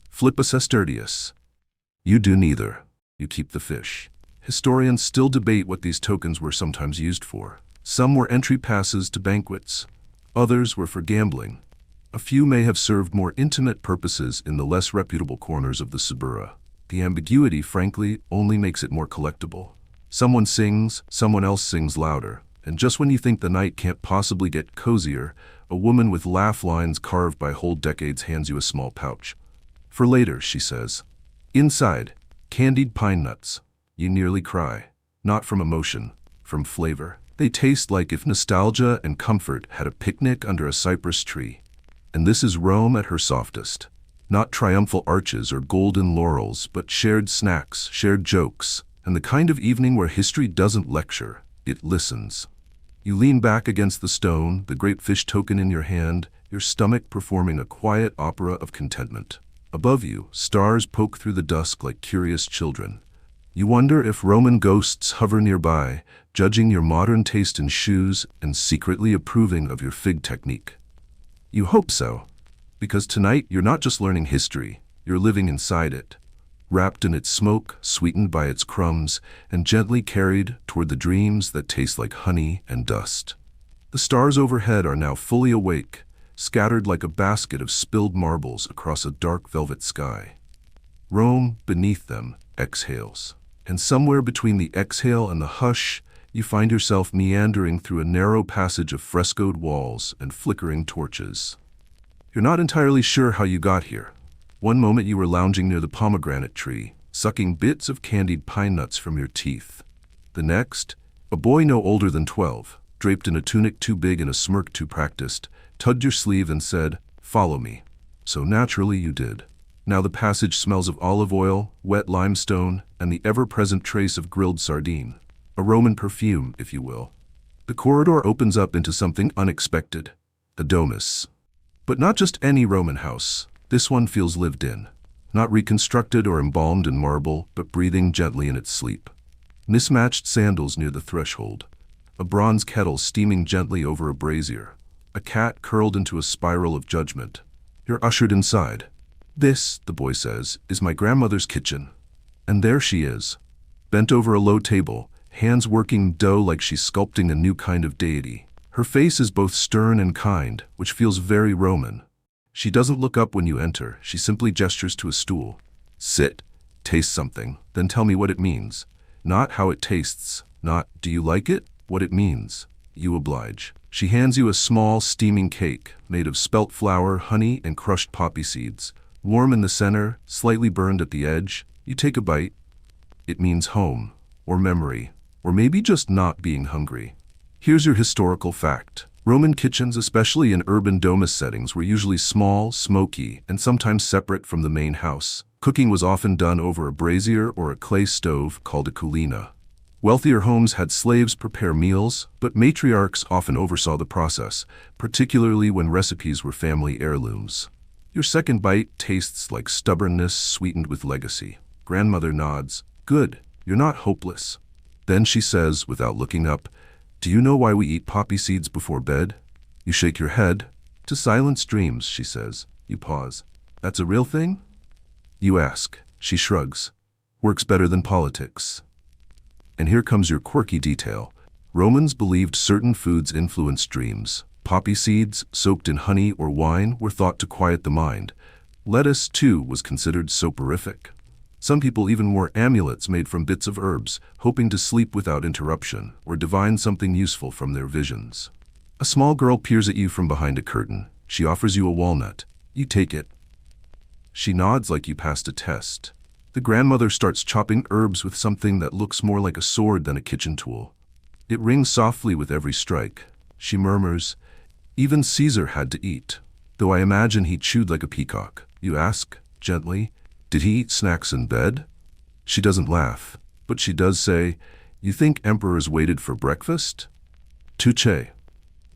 Flip a sestertius." You do neither. You keep the fish. Historians still debate what these tokens were sometimes used for. Some were entry passes to banquets. Others were for gambling. A few may have served more intimate purposes in the less reputable corners of the Suburra. The ambiguity, frankly, only makes it more collectible. Someone sings, someone else sings louder, and just when you think the night can't possibly get cozier, a woman with laugh lines carved by whole decades hands you a small pouch. "For later," she says. Inside, candied pine nuts. You nearly cry. Not from emotion, from flavor. They taste like if nostalgia and comfort had a picnic under a cypress tree. And this is Rome at her softest. Not triumphal arches or golden laurels, but shared snacks, shared jokes, and the kind of evening where history doesn't lecture, it listens. You lean back against the stone, the great fish token in your hand, your stomach performing a quiet opera of contentment. Above you, stars poke through the dusk like curious children. You wonder if Roman ghosts hover nearby, judging your modern taste in shoes and secretly approving of your fig technique. You hope so, because tonight you're not just learning history, you're living inside it, wrapped in its smoke, sweetened by its crumbs, and gently carried toward the dreams that taste like honey and dust. The stars overhead are now fully awake, scattered like a basket of spilled marbles across a dark velvet sky. Rome, beneath them, exhales. And somewhere between the exhale and the hush, you find yourself meandering through a narrow passage of frescoed walls and flickering torches. You're not entirely sure how you got here. One moment you were lounging near the pomegranate tree, sucking bits of candied pine nuts from your teeth. The next, a boy no older than 12, draped in a tunic too big and a smirk too practiced, tugged your sleeve and said, "Follow me." So naturally you did. Now the passage smells of olive oil, wet limestone, and the ever-present trace of grilled sardine. A Roman perfume, if you will. The corridor opens up into something unexpected. A domus. But not just any Roman house. This one feels lived in. Not reconstructed or embalmed in marble, but breathing gently in its sleep. Mismatched sandals near the threshold. A bronze kettle steaming gently over a brazier. A cat curled into a spiral of judgment. You're ushered inside. "This," the boy says, "is my grandmother's kitchen." And there she is, bent over a low table, hands working dough like she's sculpting a new kind of deity. Her face is both stern and kind, which feels very Roman. She doesn't look up when you enter, she simply gestures to a stool. "Sit, taste something, then tell me what it means." Not how it tastes, not, "Do you like it?" What it means. You oblige. She hands you a small, steaming cake, made of spelt flour, honey, and crushed poppy seeds. Warm in the center, slightly burned at the edge. You take a bite. It means home, or memory, or maybe just not being hungry. Here's your historical fact. Roman kitchens, especially in urban domus settings, were usually small, smoky, and sometimes separate from the main house. Cooking was often done over a brazier or a clay stove called a culina. Wealthier homes had slaves prepare meals, but matriarchs often oversaw the process, particularly when recipes were family heirlooms. Your second bite tastes like stubbornness sweetened with legacy. Grandmother nods. "Good, you're not hopeless." Then she says, without looking up, "Do you know why we eat poppy seeds before bed?" You shake your head. "To silence dreams," she says. You pause. "That's a real thing?" You ask. She shrugs. "Works better than politics." And here comes your quirky detail. Romans believed certain foods influenced dreams. Poppy seeds, soaked in honey or wine, were thought to quiet the mind. Lettuce, too, was considered soporific. Some people even wore amulets made from bits of herbs, hoping to sleep without interruption or divine something useful from their visions. A small girl peers at you from behind a curtain. She offers you a walnut. You take it. She nods like you passed a test. The grandmother starts chopping herbs with something that looks more like a sword than a kitchen tool. It rings softly with every strike. She murmurs, "Even Caesar had to eat, though I imagine he chewed like a peacock." You ask, gently, "Did he eat snacks in bed?" She doesn't laugh, but she does say, "You think emperors waited for breakfast?" Touché.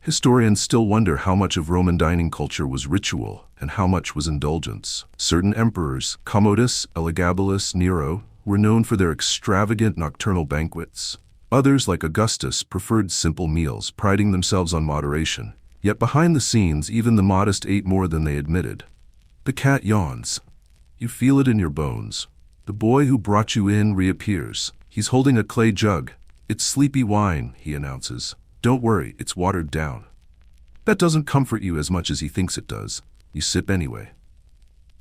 Historians still wonder how much of Roman dining culture was ritual and how much was indulgence. Certain emperors, Commodus, Elagabalus, Nero, were known for their extravagant nocturnal banquets. Others, like Augustus, preferred simple meals, priding themselves on moderation. Yet behind the scenes, even the modest ate more than they admitted. The cat yawns. You feel it in your bones. The boy who brought you in reappears. He's holding a clay jug. "It's sleepy wine," he announces. "Don't worry, it's watered down." That doesn't comfort you as much as he thinks it does. You sip anyway.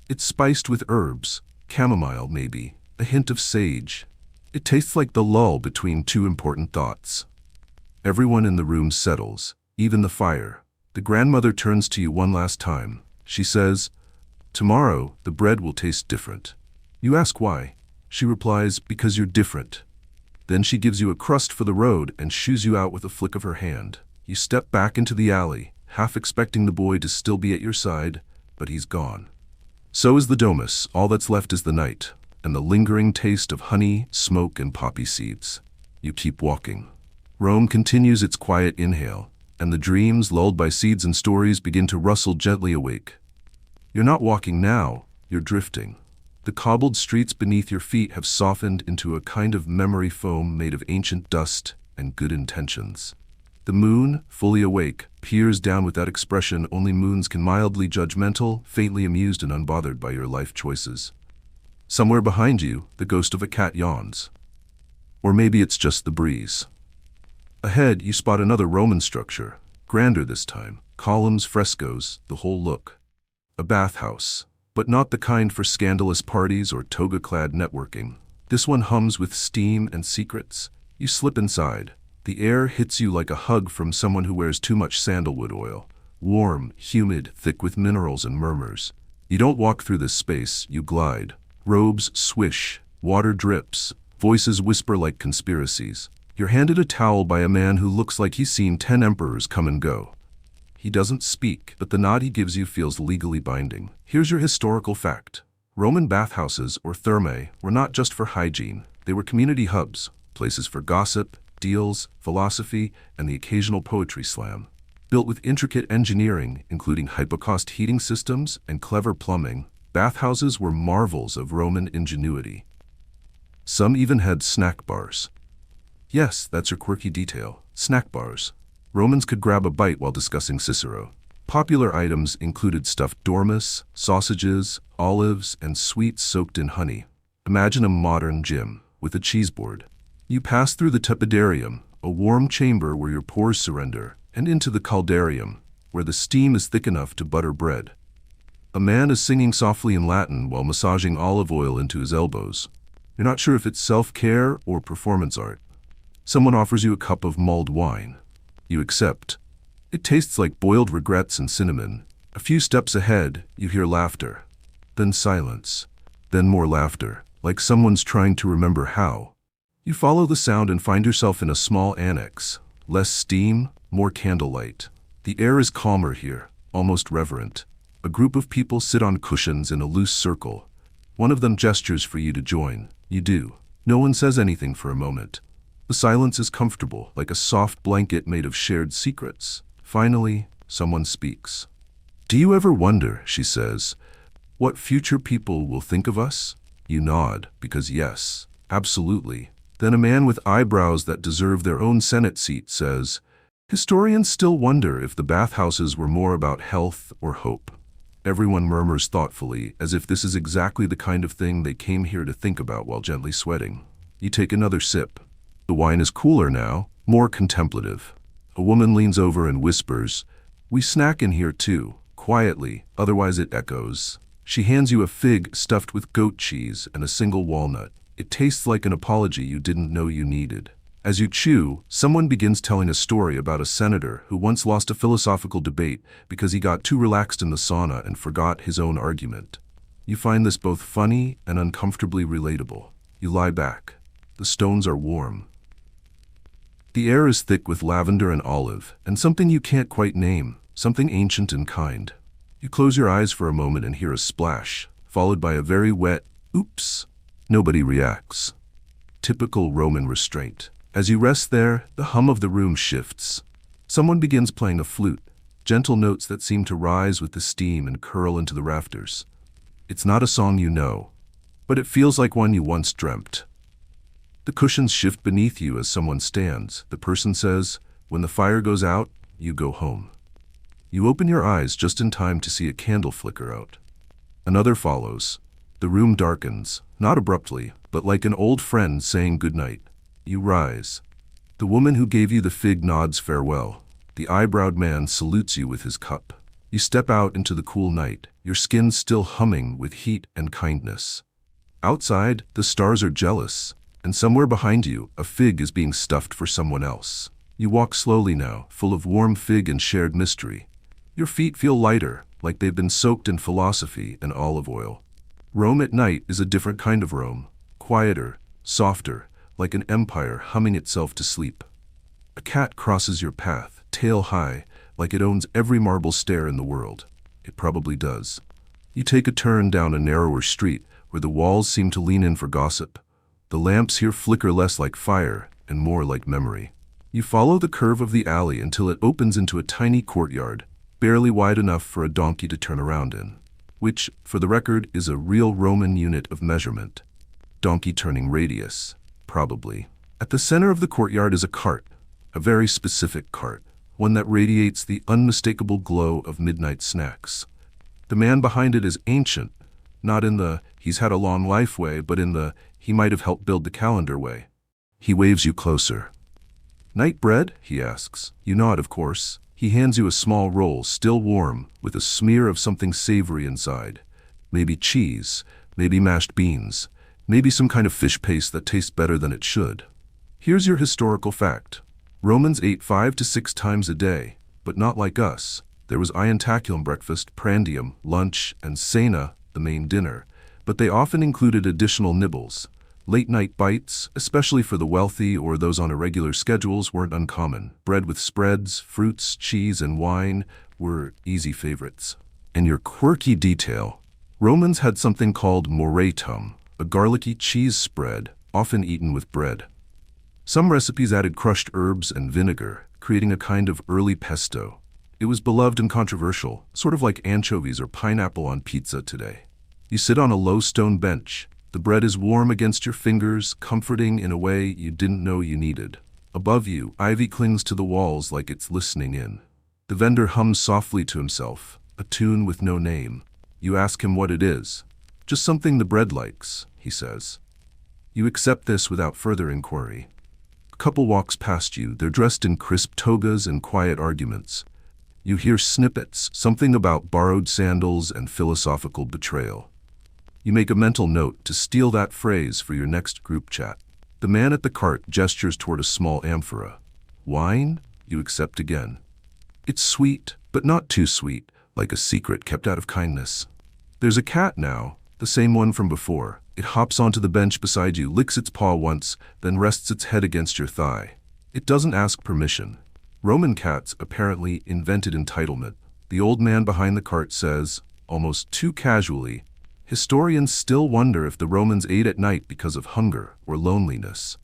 It's spiced with herbs, chamomile maybe, a hint of sage. It tastes like the lull between two important thoughts. Everyone in the room settles, even the fire. The grandmother turns to you one last time. She says, "Tomorrow, the bread will taste different." You ask why. She replies, "Because you're different." Then she gives you a crust for the road and shoos you out with a flick of her hand. You step back into the alley, half expecting the boy to still be at your side, but he's gone. So is the domus. All that's left is the night, and the lingering taste of honey, smoke, and poppy seeds. You keep walking. Rome continues its quiet inhale, and the dreams, lulled by seeds and stories, begin to rustle gently awake. You're not walking now, you're drifting. The cobbled streets beneath your feet have softened into a kind of memory foam made of ancient dust and good intentions. The moon, fully awake, peers down with that expression only moons can, mildly judgmental, faintly amused and unbothered by your life choices. Somewhere behind you, the ghost of a cat yawns. Or maybe it's just the breeze. Ahead, you spot another Roman structure, grander this time, columns, frescoes, the whole look. A bathhouse, but not the kind for scandalous parties or toga-clad networking. This one hums with steam and secrets. You slip inside. The air hits you like a hug from someone who wears too much sandalwood oil. Warm, humid, thick with minerals and murmurs. You don't walk through this space, you glide. Robes swish, water drips, voices whisper like conspiracies. You're handed a towel by a man who looks like he's seen 10 emperors come and go. He doesn't speak, but the nod he gives you feels legally binding. Here's your historical fact. Roman bathhouses, or thermae, were not just for hygiene. They were community hubs, places for gossip, deals, philosophy, and the occasional poetry slam. Built with intricate engineering, including hypocaust heating systems and clever plumbing, bathhouses were marvels of Roman ingenuity. Some even had snack bars. Yes, that's your quirky detail, snack bars. Romans could grab a bite while discussing Cicero. Popular items included stuffed dormice, sausages, olives, and sweets soaked in honey. Imagine a modern gym with a cheese board. You pass through the tepidarium, a warm chamber where your pores surrender, and into the caldarium, where the steam is thick enough to butter bread. A man is singing softly in Latin while massaging olive oil into his elbows. You're not sure if it's self-care or performance art. Someone offers you a cup of mulled wine. You accept. It tastes like boiled regrets and cinnamon. A few steps ahead, you hear laughter. Then silence. Then more laughter, like someone's trying to remember how. You follow the sound and find yourself in a small annex. Less steam, more candlelight. The air is calmer here, almost reverent. A group of people sit on cushions in a loose circle. One of them gestures for you to join. You do. No one says anything for a moment. The silence is comfortable, like a soft blanket made of shared secrets. Finally, someone speaks. "Do you ever wonder," she says, "what future people will think of us?" You nod, because yes, absolutely. Then a man with eyebrows that deserve their own Senate seat says, "Historians still wonder if the bathhouses were more about health or hope." Everyone murmurs thoughtfully, as if this is exactly the kind of thing they came here to think about while gently sweating. You take another sip. The wine is cooler now, more contemplative. A woman leans over and whispers, "We snack in here too," quietly, otherwise it echoes. She hands you a fig stuffed with goat cheese and a single walnut. It tastes like an apology you didn't know you needed. As you chew, someone begins telling a story about a senator who once lost a philosophical debate because he got too relaxed in the sauna and forgot his own argument. You find this both funny and uncomfortably relatable. You lie back. The stones are warm. The air is thick with lavender and olive, and something you can't quite name, something ancient and kind. You close your eyes for a moment and hear a splash, followed by a very wet, "oops." Nobody reacts. Typical Roman restraint. As you rest there, the hum of the room shifts. Someone begins playing a flute, gentle notes that seem to rise with the steam and curl into the rafters. It's not a song you know, but it feels like one you once dreamt. The cushions shift beneath you as someone stands. The person says, "When the fire goes out, you go home." You open your eyes just in time to see a candle flicker out. Another follows. The room darkens, not abruptly, but like an old friend saying goodnight. You rise. The woman who gave you the fig nods farewell. The eyebrowed man salutes you with his cup. You step out into the cool night, your skin still humming with heat and kindness. Outside, the stars are jealous, and somewhere behind you, a fig is being stuffed for someone else. You walk slowly now, full of warm fig and shared mystery. Your feet feel lighter, like they've been soaked in philosophy and olive oil. Rome at night is a different kind of Rome, quieter, softer, like an empire humming itself to sleep. A cat crosses your path, tail high, like it owns every marble stair in the world. It probably does. You take a turn down a narrower street where the walls seem to lean in for gossip. The lamps here flicker less like fire and more like memory. You follow the curve of the alley until it opens into a tiny courtyard, barely wide enough for a donkey to turn around in, which, for the record, is a real Roman unit of measurement. Donkey turning radius, probably. At the center of the courtyard is a cart, a very specific cart, one that radiates the unmistakable glow of midnight snacks. The man behind it is ancient, not in the he's had a long life way, but in the he might have helped build the calendar way. He waves you closer. "Night bread?" he asks. You nod, of course. He hands you a small roll, still warm, with a smear of something savory inside. Maybe cheese, maybe mashed beans, maybe some kind of fish paste that tastes better than it should. Here's your historical fact. Romans ate 5 to 6 times a day, but not like us. There was ientaculum breakfast, prandium, lunch, and cena, the main dinner, but they often included additional nibbles. Late-night bites, especially for the wealthy or those on irregular schedules, weren't uncommon. Bread with spreads, fruits, cheese, and wine were easy favorites. And your quirky detail. Romans had something called moretum, a garlicky cheese spread, often eaten with bread. Some recipes added crushed herbs and vinegar, creating a kind of early pesto. It was beloved and controversial, sort of like anchovies or pineapple on pizza today. You sit on a low stone bench. The bread is warm against your fingers, comforting in a way you didn't know you needed. Above you, ivy clings to the walls like it's listening in. The vendor hums softly to himself, a tune with no name. You ask him what it is. "Just something the bread likes," he says. You accept this without further inquiry. A couple walks past you. They're dressed in crisp togas and quiet arguments. You hear snippets, something about borrowed sandals and philosophical betrayal. You make a mental note to steal that phrase for your next group chat. The man at the cart gestures toward a small amphora. "Wine?" You accept again. It's sweet, but not too sweet, like a secret kept out of kindness. There's a cat now, the same one from before. It hops onto the bench beside you, licks its paw once, then rests its head against your thigh. It doesn't ask permission. Roman cats apparently invented entitlement. The old man behind the cart says, almost too casually, "Historians still wonder if the Romans ate at night because of hunger or loneliness."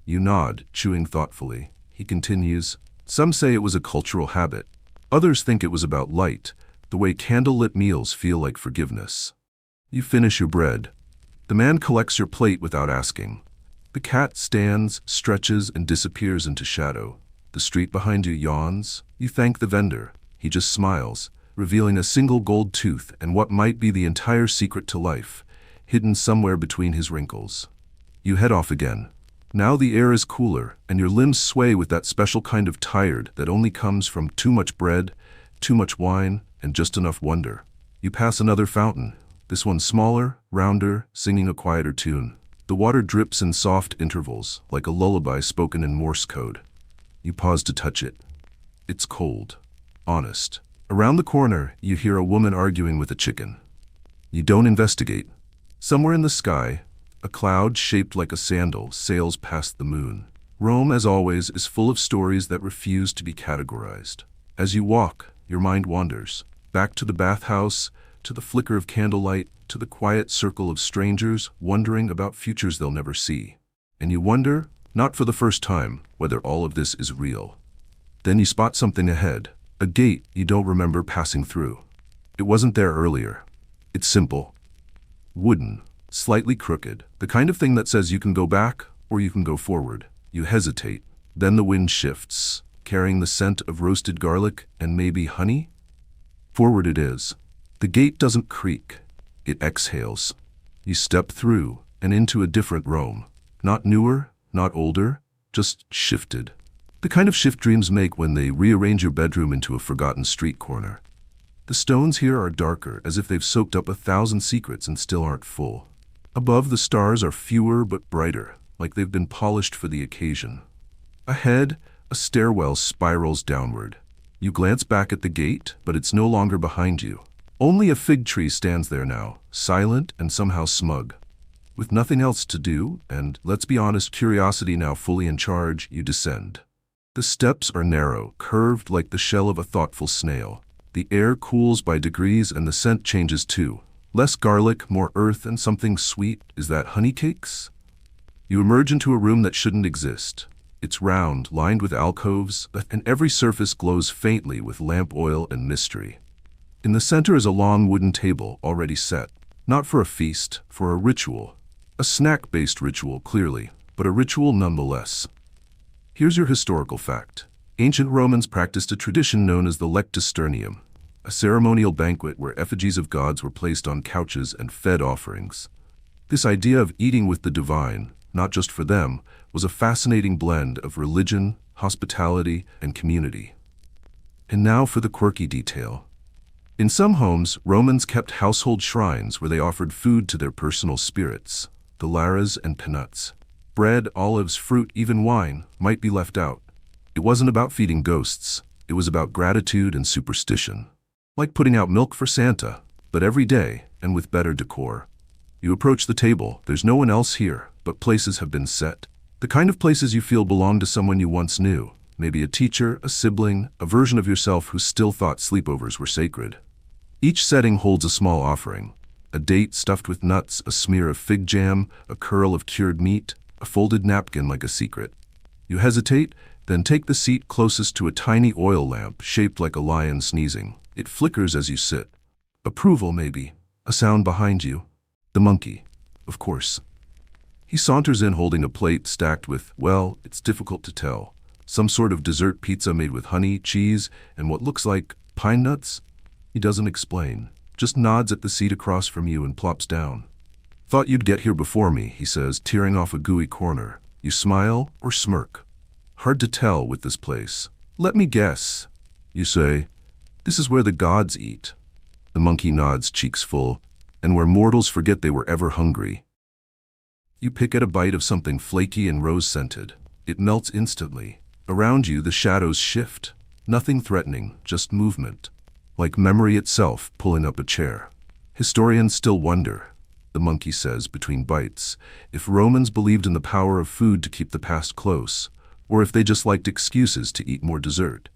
You nod, chewing thoughtfully. He continues, "Some say it was a cultural habit. Others think it was about light, the way candlelit meals feel like forgiveness." You finish your bread. The man collects your plate without asking. The cat stands, stretches, and disappears into shadow. The street behind you yawns. You thank the vendor. He just smiles, revealing a single gold tooth and what might be the entire secret to life, hidden somewhere between his wrinkles. You head off again. Now the air is cooler, and your limbs sway with that special kind of tired that only comes from too much bread, too much wine, and just enough wonder. You pass another fountain, this one smaller, rounder, singing a quieter tune. The water drips in soft intervals, like a lullaby spoken in Morse code. You pause to touch it. It's cold, honest. Around the corner, you hear a woman arguing with a chicken. You don't investigate. Somewhere in the sky, a cloud shaped like a sandal sails past the moon. Rome, as always, is full of stories that refuse to be categorized. As you walk, your mind wanders. Back to the bathhouse, to the flicker of candlelight, to the quiet circle of strangers wondering about futures they'll never see. And you wonder, not for the first time, whether all of this is real. Then you spot something ahead, a gate you don't remember passing through. It wasn't there earlier. It's simple. Wooden, slightly crooked, the kind of thing that says you can go back or you can go forward. You hesitate. Then the wind shifts, carrying the scent of roasted garlic and maybe honey. Forward it is. The gate doesn't creak. It exhales. You step through and into a different Rome. Not newer, not older, just shifted. The kind of shift dreams make when they rearrange your bedroom into a forgotten street corner. The stones here are darker, as if they've soaked up 1,000 secrets and still aren't full. Above, the stars are fewer but brighter, like they've been polished for the occasion. Ahead, a stairwell spirals downward. You glance back at the gate, but it's no longer behind you. Only a fig tree stands there now, silent and somehow smug. With nothing else to do, and, let's be honest, curiosity now fully in charge, you descend. The steps are narrow, curved like the shell of a thoughtful snail. The air cools by degrees and the scent changes too. Less garlic, more earth, and something sweet. Is that honey cakes? You emerge into a room that shouldn't exist. It's round, lined with alcoves, and every surface glows faintly with lamp oil and mystery. In the center is a long wooden table already set, not for a feast, for a ritual. A snack-based ritual, clearly, but a ritual nonetheless. Here's your historical fact. Ancient Romans practiced a tradition known as the lectisternium, a ceremonial banquet where effigies of gods were placed on couches and fed offerings. This idea of eating with the divine, not just for them, was a fascinating blend of religion, hospitality, and community. And now for the quirky detail. In some homes, Romans kept household shrines where they offered food to their personal spirits, the lares and penuts. Bread, olives, fruit, even wine might be left out. It wasn't about feeding ghosts. It was about gratitude and superstition. Like putting out milk for Santa, but every day and with better decor. You approach the table, there's no one else here, but places have been set. The kind of places you feel belong to someone you once knew. Maybe a teacher, a sibling, a version of yourself who still thought sleepovers were sacred. Each setting holds a small offering. A date stuffed with nuts, a smear of fig jam, a curl of cured meat, a folded napkin like a secret. You hesitate, then take the seat closest to a tiny oil lamp shaped like a lion sneezing. It flickers as you sit. Approval, maybe. A sound behind you. The monkey, of course. He saunters in holding a plate stacked with, well, it's difficult to tell. Some sort of dessert pizza made with honey, cheese, and what looks like pine nuts. He doesn't explain, just nods at the seat across from you and plops down. Thought you'd get here before me, he says, tearing off a gooey corner. You smile or smirk. Hard to tell with this place. Let me guess. You say, this is where the gods eat. The monkey nods, cheeks full, and where mortals forget they were ever hungry. You pick at a bite of something flaky and rose-scented. It melts instantly. Around you, the shadows shift. Nothing threatening, just movement. Like memory itself pulling up a chair. Historians still wonder, the monkey says between bites, if Romans believed in the power of food to keep the past close, or if they just liked excuses to eat more dessert.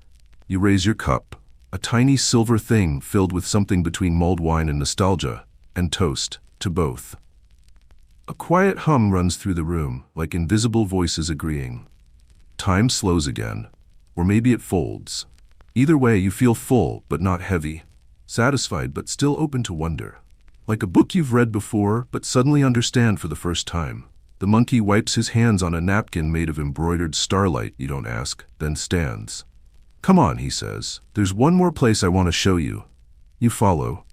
You raise your cup, a tiny silver thing filled with something between mulled wine and nostalgia, and toast to both. A quiet hum runs through the room, like invisible voices agreeing. Time slows again, or maybe it folds. Either way, you feel full, but not heavy. Satisfied, but still open to wonder. Like a book you've read before, but suddenly understand for the first time. The monkey wipes his hands on a napkin made of embroidered starlight, you don't ask, then stands. Come on, he says. There's one more place I want to show you. You follow.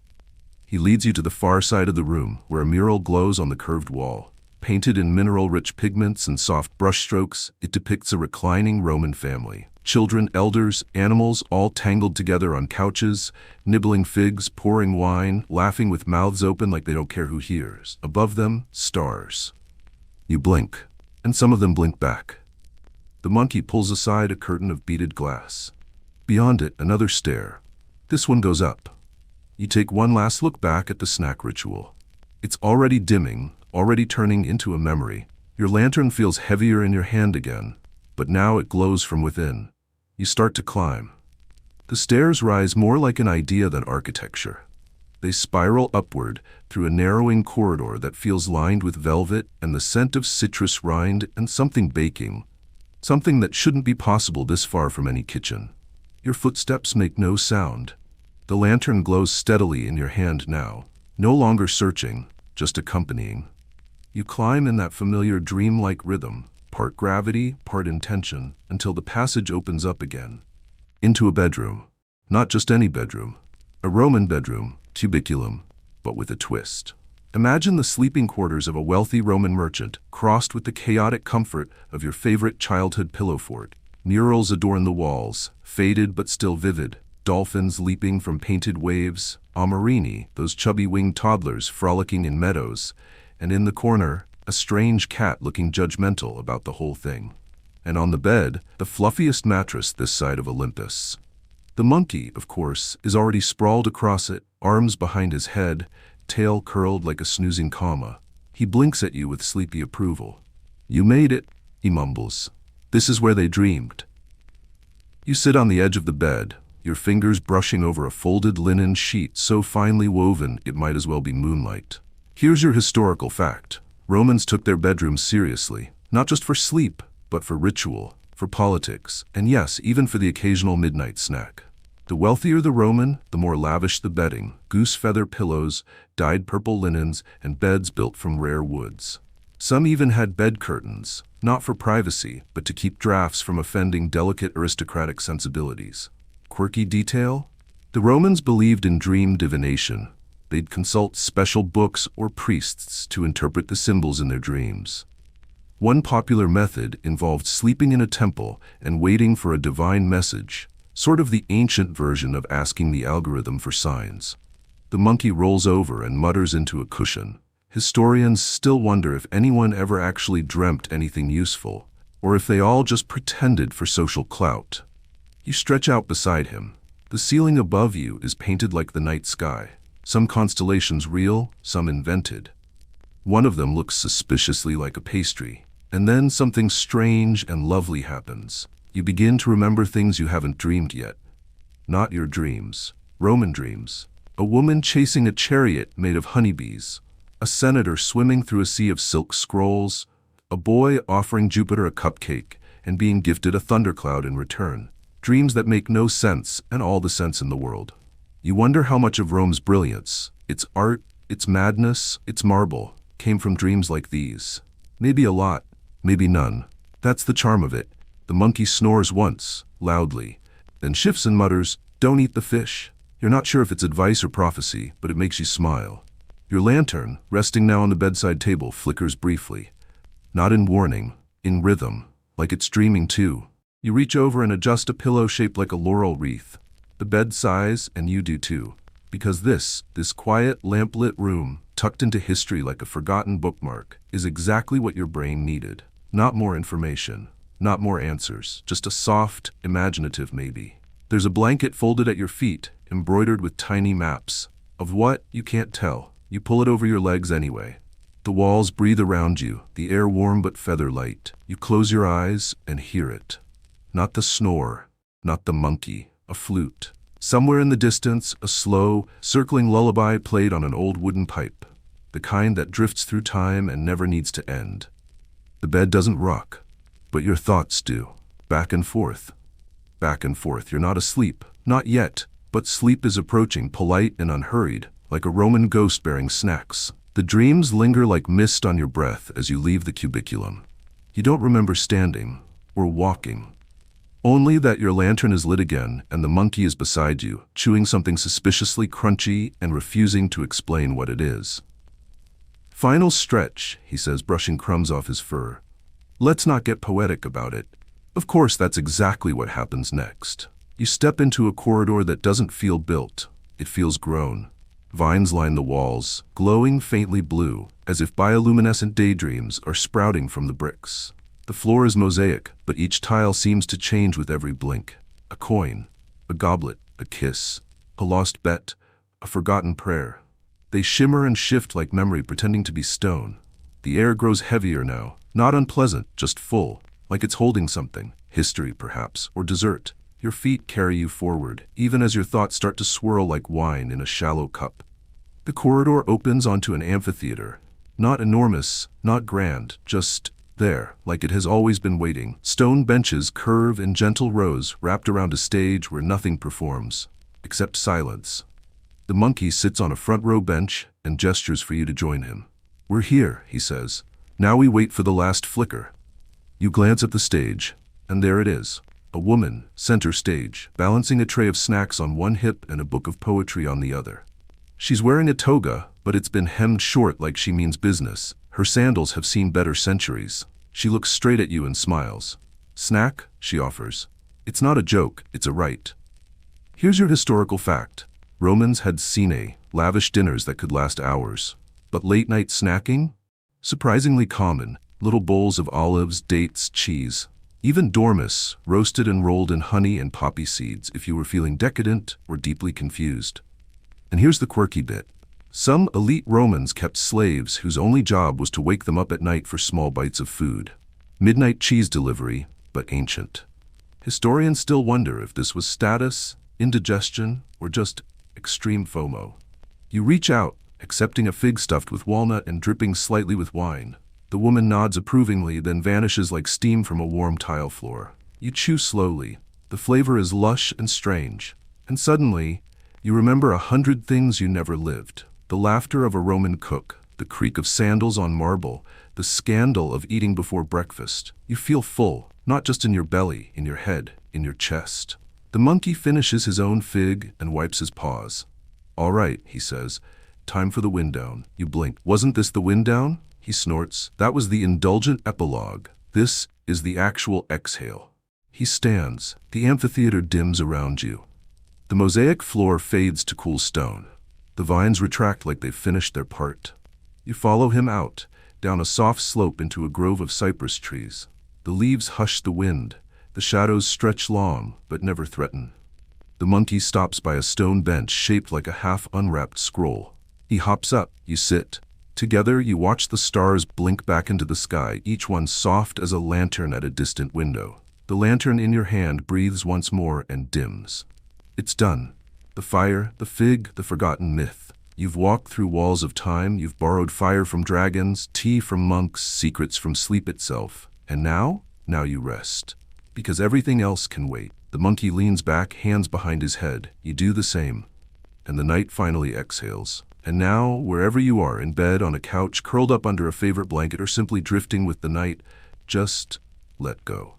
He leads you to the far side of the room, where a mural glows on the curved wall. Painted in mineral-rich pigments and soft brushstrokes, it depicts a reclining Roman family. Children, elders, animals, all tangled together on couches, nibbling figs, pouring wine, laughing with mouths open like they don't care who hears. Above them, stars. You blink, and some of them blink back. The monkey pulls aside a curtain of beaded glass. Beyond it, another stair. This one goes up. You take one last look back at the snack ritual. It's already dimming, already turning into a memory. Your lantern feels heavier in your hand again, but now it glows from within. You start to climb. The stairs rise more like an idea than architecture. They spiral upward through a narrowing corridor that feels lined with velvet and the scent of citrus rind and something baking. Something that shouldn't be possible this far from any kitchen. Your footsteps make no sound. The lantern glows steadily in your hand now, no longer searching, just accompanying. You climb in that familiar dream-like rhythm, part gravity, part intention, until the passage opens up again. Into a bedroom. Not just any bedroom. A Roman bedroom, cubiculum, but with a twist. Imagine the sleeping quarters of a wealthy Roman merchant, crossed with the chaotic comfort of your favorite childhood pillow fort. Murals adorn the walls, faded but still vivid. Dolphins leaping from painted waves, amorini, those chubby winged toddlers frolicking in meadows, and in the corner, a strange cat looking judgmental about the whole thing. And on the bed, the fluffiest mattress this side of Olympus. The monkey, of course, is already sprawled across it, arms behind his head, tail curled like a snoozing comma. He blinks at you with sleepy approval. You made it, he mumbles. This is where they dreamed. You sit on the edge of the bed, your fingers brushing over a folded linen sheet so finely woven it might as well be moonlight. Here's your historical fact. Romans took their bedrooms seriously, not just for sleep, but for ritual. for politics, and yes, even for the occasional midnight snack. The wealthier the Roman, the more lavish the bedding: goose feather pillows, dyed purple linens, and beds built from rare woods. Some even had bed curtains, not for privacy, but to keep drafts from offending delicate aristocratic sensibilities. Quirky detail? The Romans believed in dream divination. They'd consult special books or priests to interpret the symbols in their dreams. One popular method involved sleeping in a temple and waiting for a divine message, sort of the ancient version of asking the algorithm for signs. The monkey rolls over and mutters into a cushion. Historians still wonder if anyone ever actually dreamt anything useful, or if they all just pretended for social clout. You stretch out beside him. The ceiling above you is painted like the night sky. Some constellations real, some invented. One of them looks suspiciously like a pastry. And then something strange and lovely happens. You begin to remember things you haven't dreamed yet. Not your dreams. Roman dreams. A woman chasing a chariot made of honeybees. A senator swimming through a sea of silk scrolls. A boy offering Jupiter a cupcake and being gifted a thundercloud in return. Dreams that make no sense and all the sense in the world. You wonder how much of Rome's brilliance, its art, its madness, its marble, came from dreams like these. Maybe a lot, maybe none. That's the charm of it. The monkey snores once, loudly, then shifts and mutters, "Don't eat the fish." You're not sure if it's advice or prophecy, but it makes you smile. Your lantern, resting now on the bedside table, flickers briefly. Not in warning, in rhythm, like it's dreaming too. You reach over and adjust a pillow shaped like a laurel wreath. The bed sighs, and you do too. Because this quiet, lamp-lit room, tucked into history like a forgotten bookmark, is exactly what your brain needed. Not more information, not more answers, just a soft, imaginative maybe. There's a blanket folded at your feet, embroidered with tiny maps. Of what, you can't tell. You pull it over your legs anyway. The walls breathe around you, the air warm but feather light. You close your eyes and hear it. Not the snore, not the monkey, a flute. Somewhere in the distance, a slow, circling lullaby played on an old wooden pipe, the kind that drifts through time and never needs to end. The bed doesn't rock, but your thoughts do. Back and forth. Back and forth. You're not asleep, not yet, but sleep is approaching, polite and unhurried, like a Roman ghost bearing snacks. The dreams linger like mist on your breath as you leave the cubiculum. You don't remember standing or walking. Only that your lantern is lit again and the monkey is beside you, chewing something suspiciously crunchy and refusing to explain what it is. "Final stretch," he says, brushing crumbs off his fur. "Let's not get poetic about it." Of course, that's exactly what happens next. You step into a corridor that doesn't feel built. It feels grown. Vines line the walls, glowing faintly blue, as if bioluminescent daydreams are sprouting from the bricks. The floor is mosaic, but each tile seems to change with every blink. A coin, a goblet, a kiss, a lost bet, a forgotten prayer. They shimmer and shift like memory pretending to be stone. The air grows heavier now, not unpleasant, just full, like it's holding something, history perhaps, or dessert. Your feet carry you forward, even as your thoughts start to swirl like wine in a shallow cup. The corridor opens onto an amphitheater. Not enormous, not grand, just there, like it has always been waiting. Stone benches curve in gentle rows wrapped around a stage where nothing performs, except silence. The monkey sits on a front row bench and gestures for you to join him. "We're here," he says. "Now we wait for the last flicker." You glance at the stage, and there it is. A woman, center stage, balancing a tray of snacks on one hip and a book of poetry on the other. She's wearing a toga, but it's been hemmed short like she means business. Her sandals have seen better centuries. She looks straight at you and smiles. "Snack?" she offers. It's not a joke, it's a right. Here's your historical fact. Romans had cene, lavish dinners that could last hours. But late-night snacking? Surprisingly common. Little bowls of olives, dates, cheese. Even dormice, roasted and rolled in honey and poppy seeds if you were feeling decadent or deeply confused. And here's the quirky bit. Some elite Romans kept slaves whose only job was to wake them up at night for small bites of food. Midnight cheese delivery, but ancient. Historians still wonder if this was status, indigestion, or just extreme FOMO. You reach out, accepting a fig stuffed with walnut and dripping slightly with wine. The woman nods approvingly, then vanishes like steam from a warm tile floor. You chew slowly. The flavor is lush and strange. And suddenly, you remember 100 things you never lived. The laughter of a Roman cook, the creak of sandals on marble, the scandal of eating before breakfast. You feel full, not just in your belly, in your head, in your chest. The monkey finishes his own fig and wipes his paws. "All right," he says, "time for the wind down." You blink. "Wasn't this the wind down?" He snorts. "That was the indulgent epilogue. This is the actual exhale." He stands. The amphitheater dims around you. The mosaic floor fades to cool stone. The vines retract like they've finished their part. You follow him out, down a soft slope into a grove of cypress trees. The leaves hush the wind. The shadows stretch long, but never threaten. The monkey stops by a stone bench shaped like a half-unwrapped scroll. He hops up. You sit. Together, you watch the stars blink back into the sky, each one soft as a lantern at a distant window. The lantern in your hand breathes once more and dims. It's done. The fire, the fig, the forgotten myth. You've walked through walls of time, you've borrowed fire from dragons, tea from monks, secrets from sleep itself. And now you rest. Because everything else can wait. The monkey leans back, hands behind his head. You do the same. And the night finally exhales. And now, wherever you are, in bed, on a couch, curled up under a favorite blanket, or simply drifting with the night, just let go.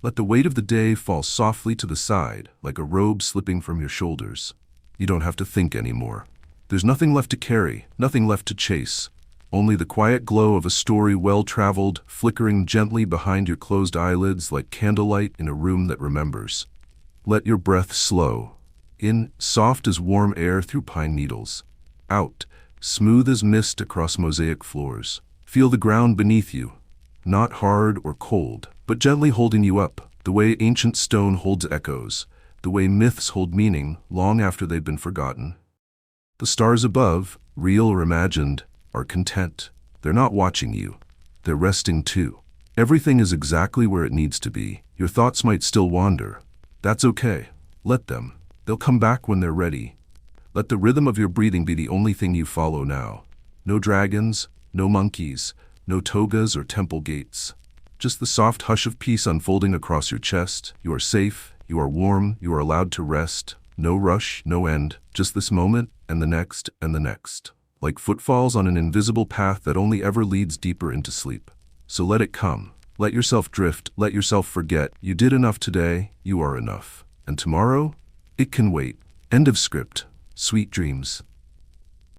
Let the weight of the day fall softly to the side, like a robe slipping from your shoulders. You don't have to think anymore. There's nothing left to carry, nothing left to chase. Only the quiet glow of a story well-traveled, flickering gently behind your closed eyelids like candlelight in a room that remembers. Let your breath slow. In, soft as warm air through pine needles. Out, smooth as mist across mosaic floors. Feel the ground beneath you. Not hard or cold, but gently holding you up, the way ancient stone holds echoes, the way myths hold meaning long after they've been forgotten. The stars above, real or imagined, are content. They're not watching you. They're resting too. Everything is exactly where it needs to be. Your thoughts might still wander. That's okay. Let them. They'll come back when they're ready. Let the rhythm of your breathing be the only thing you follow now. No dragons, no monkeys, no togas or temple gates. Just the soft hush of peace unfolding across your chest. You are safe, you are warm, you are allowed to rest. No rush, no end, just this moment and the next and the next. Like footfalls on an invisible path that only ever leads deeper into sleep. So let it come. Let yourself drift, let yourself forget. You did enough today, you are enough. And tomorrow? It can wait. End of script. Sweet dreams.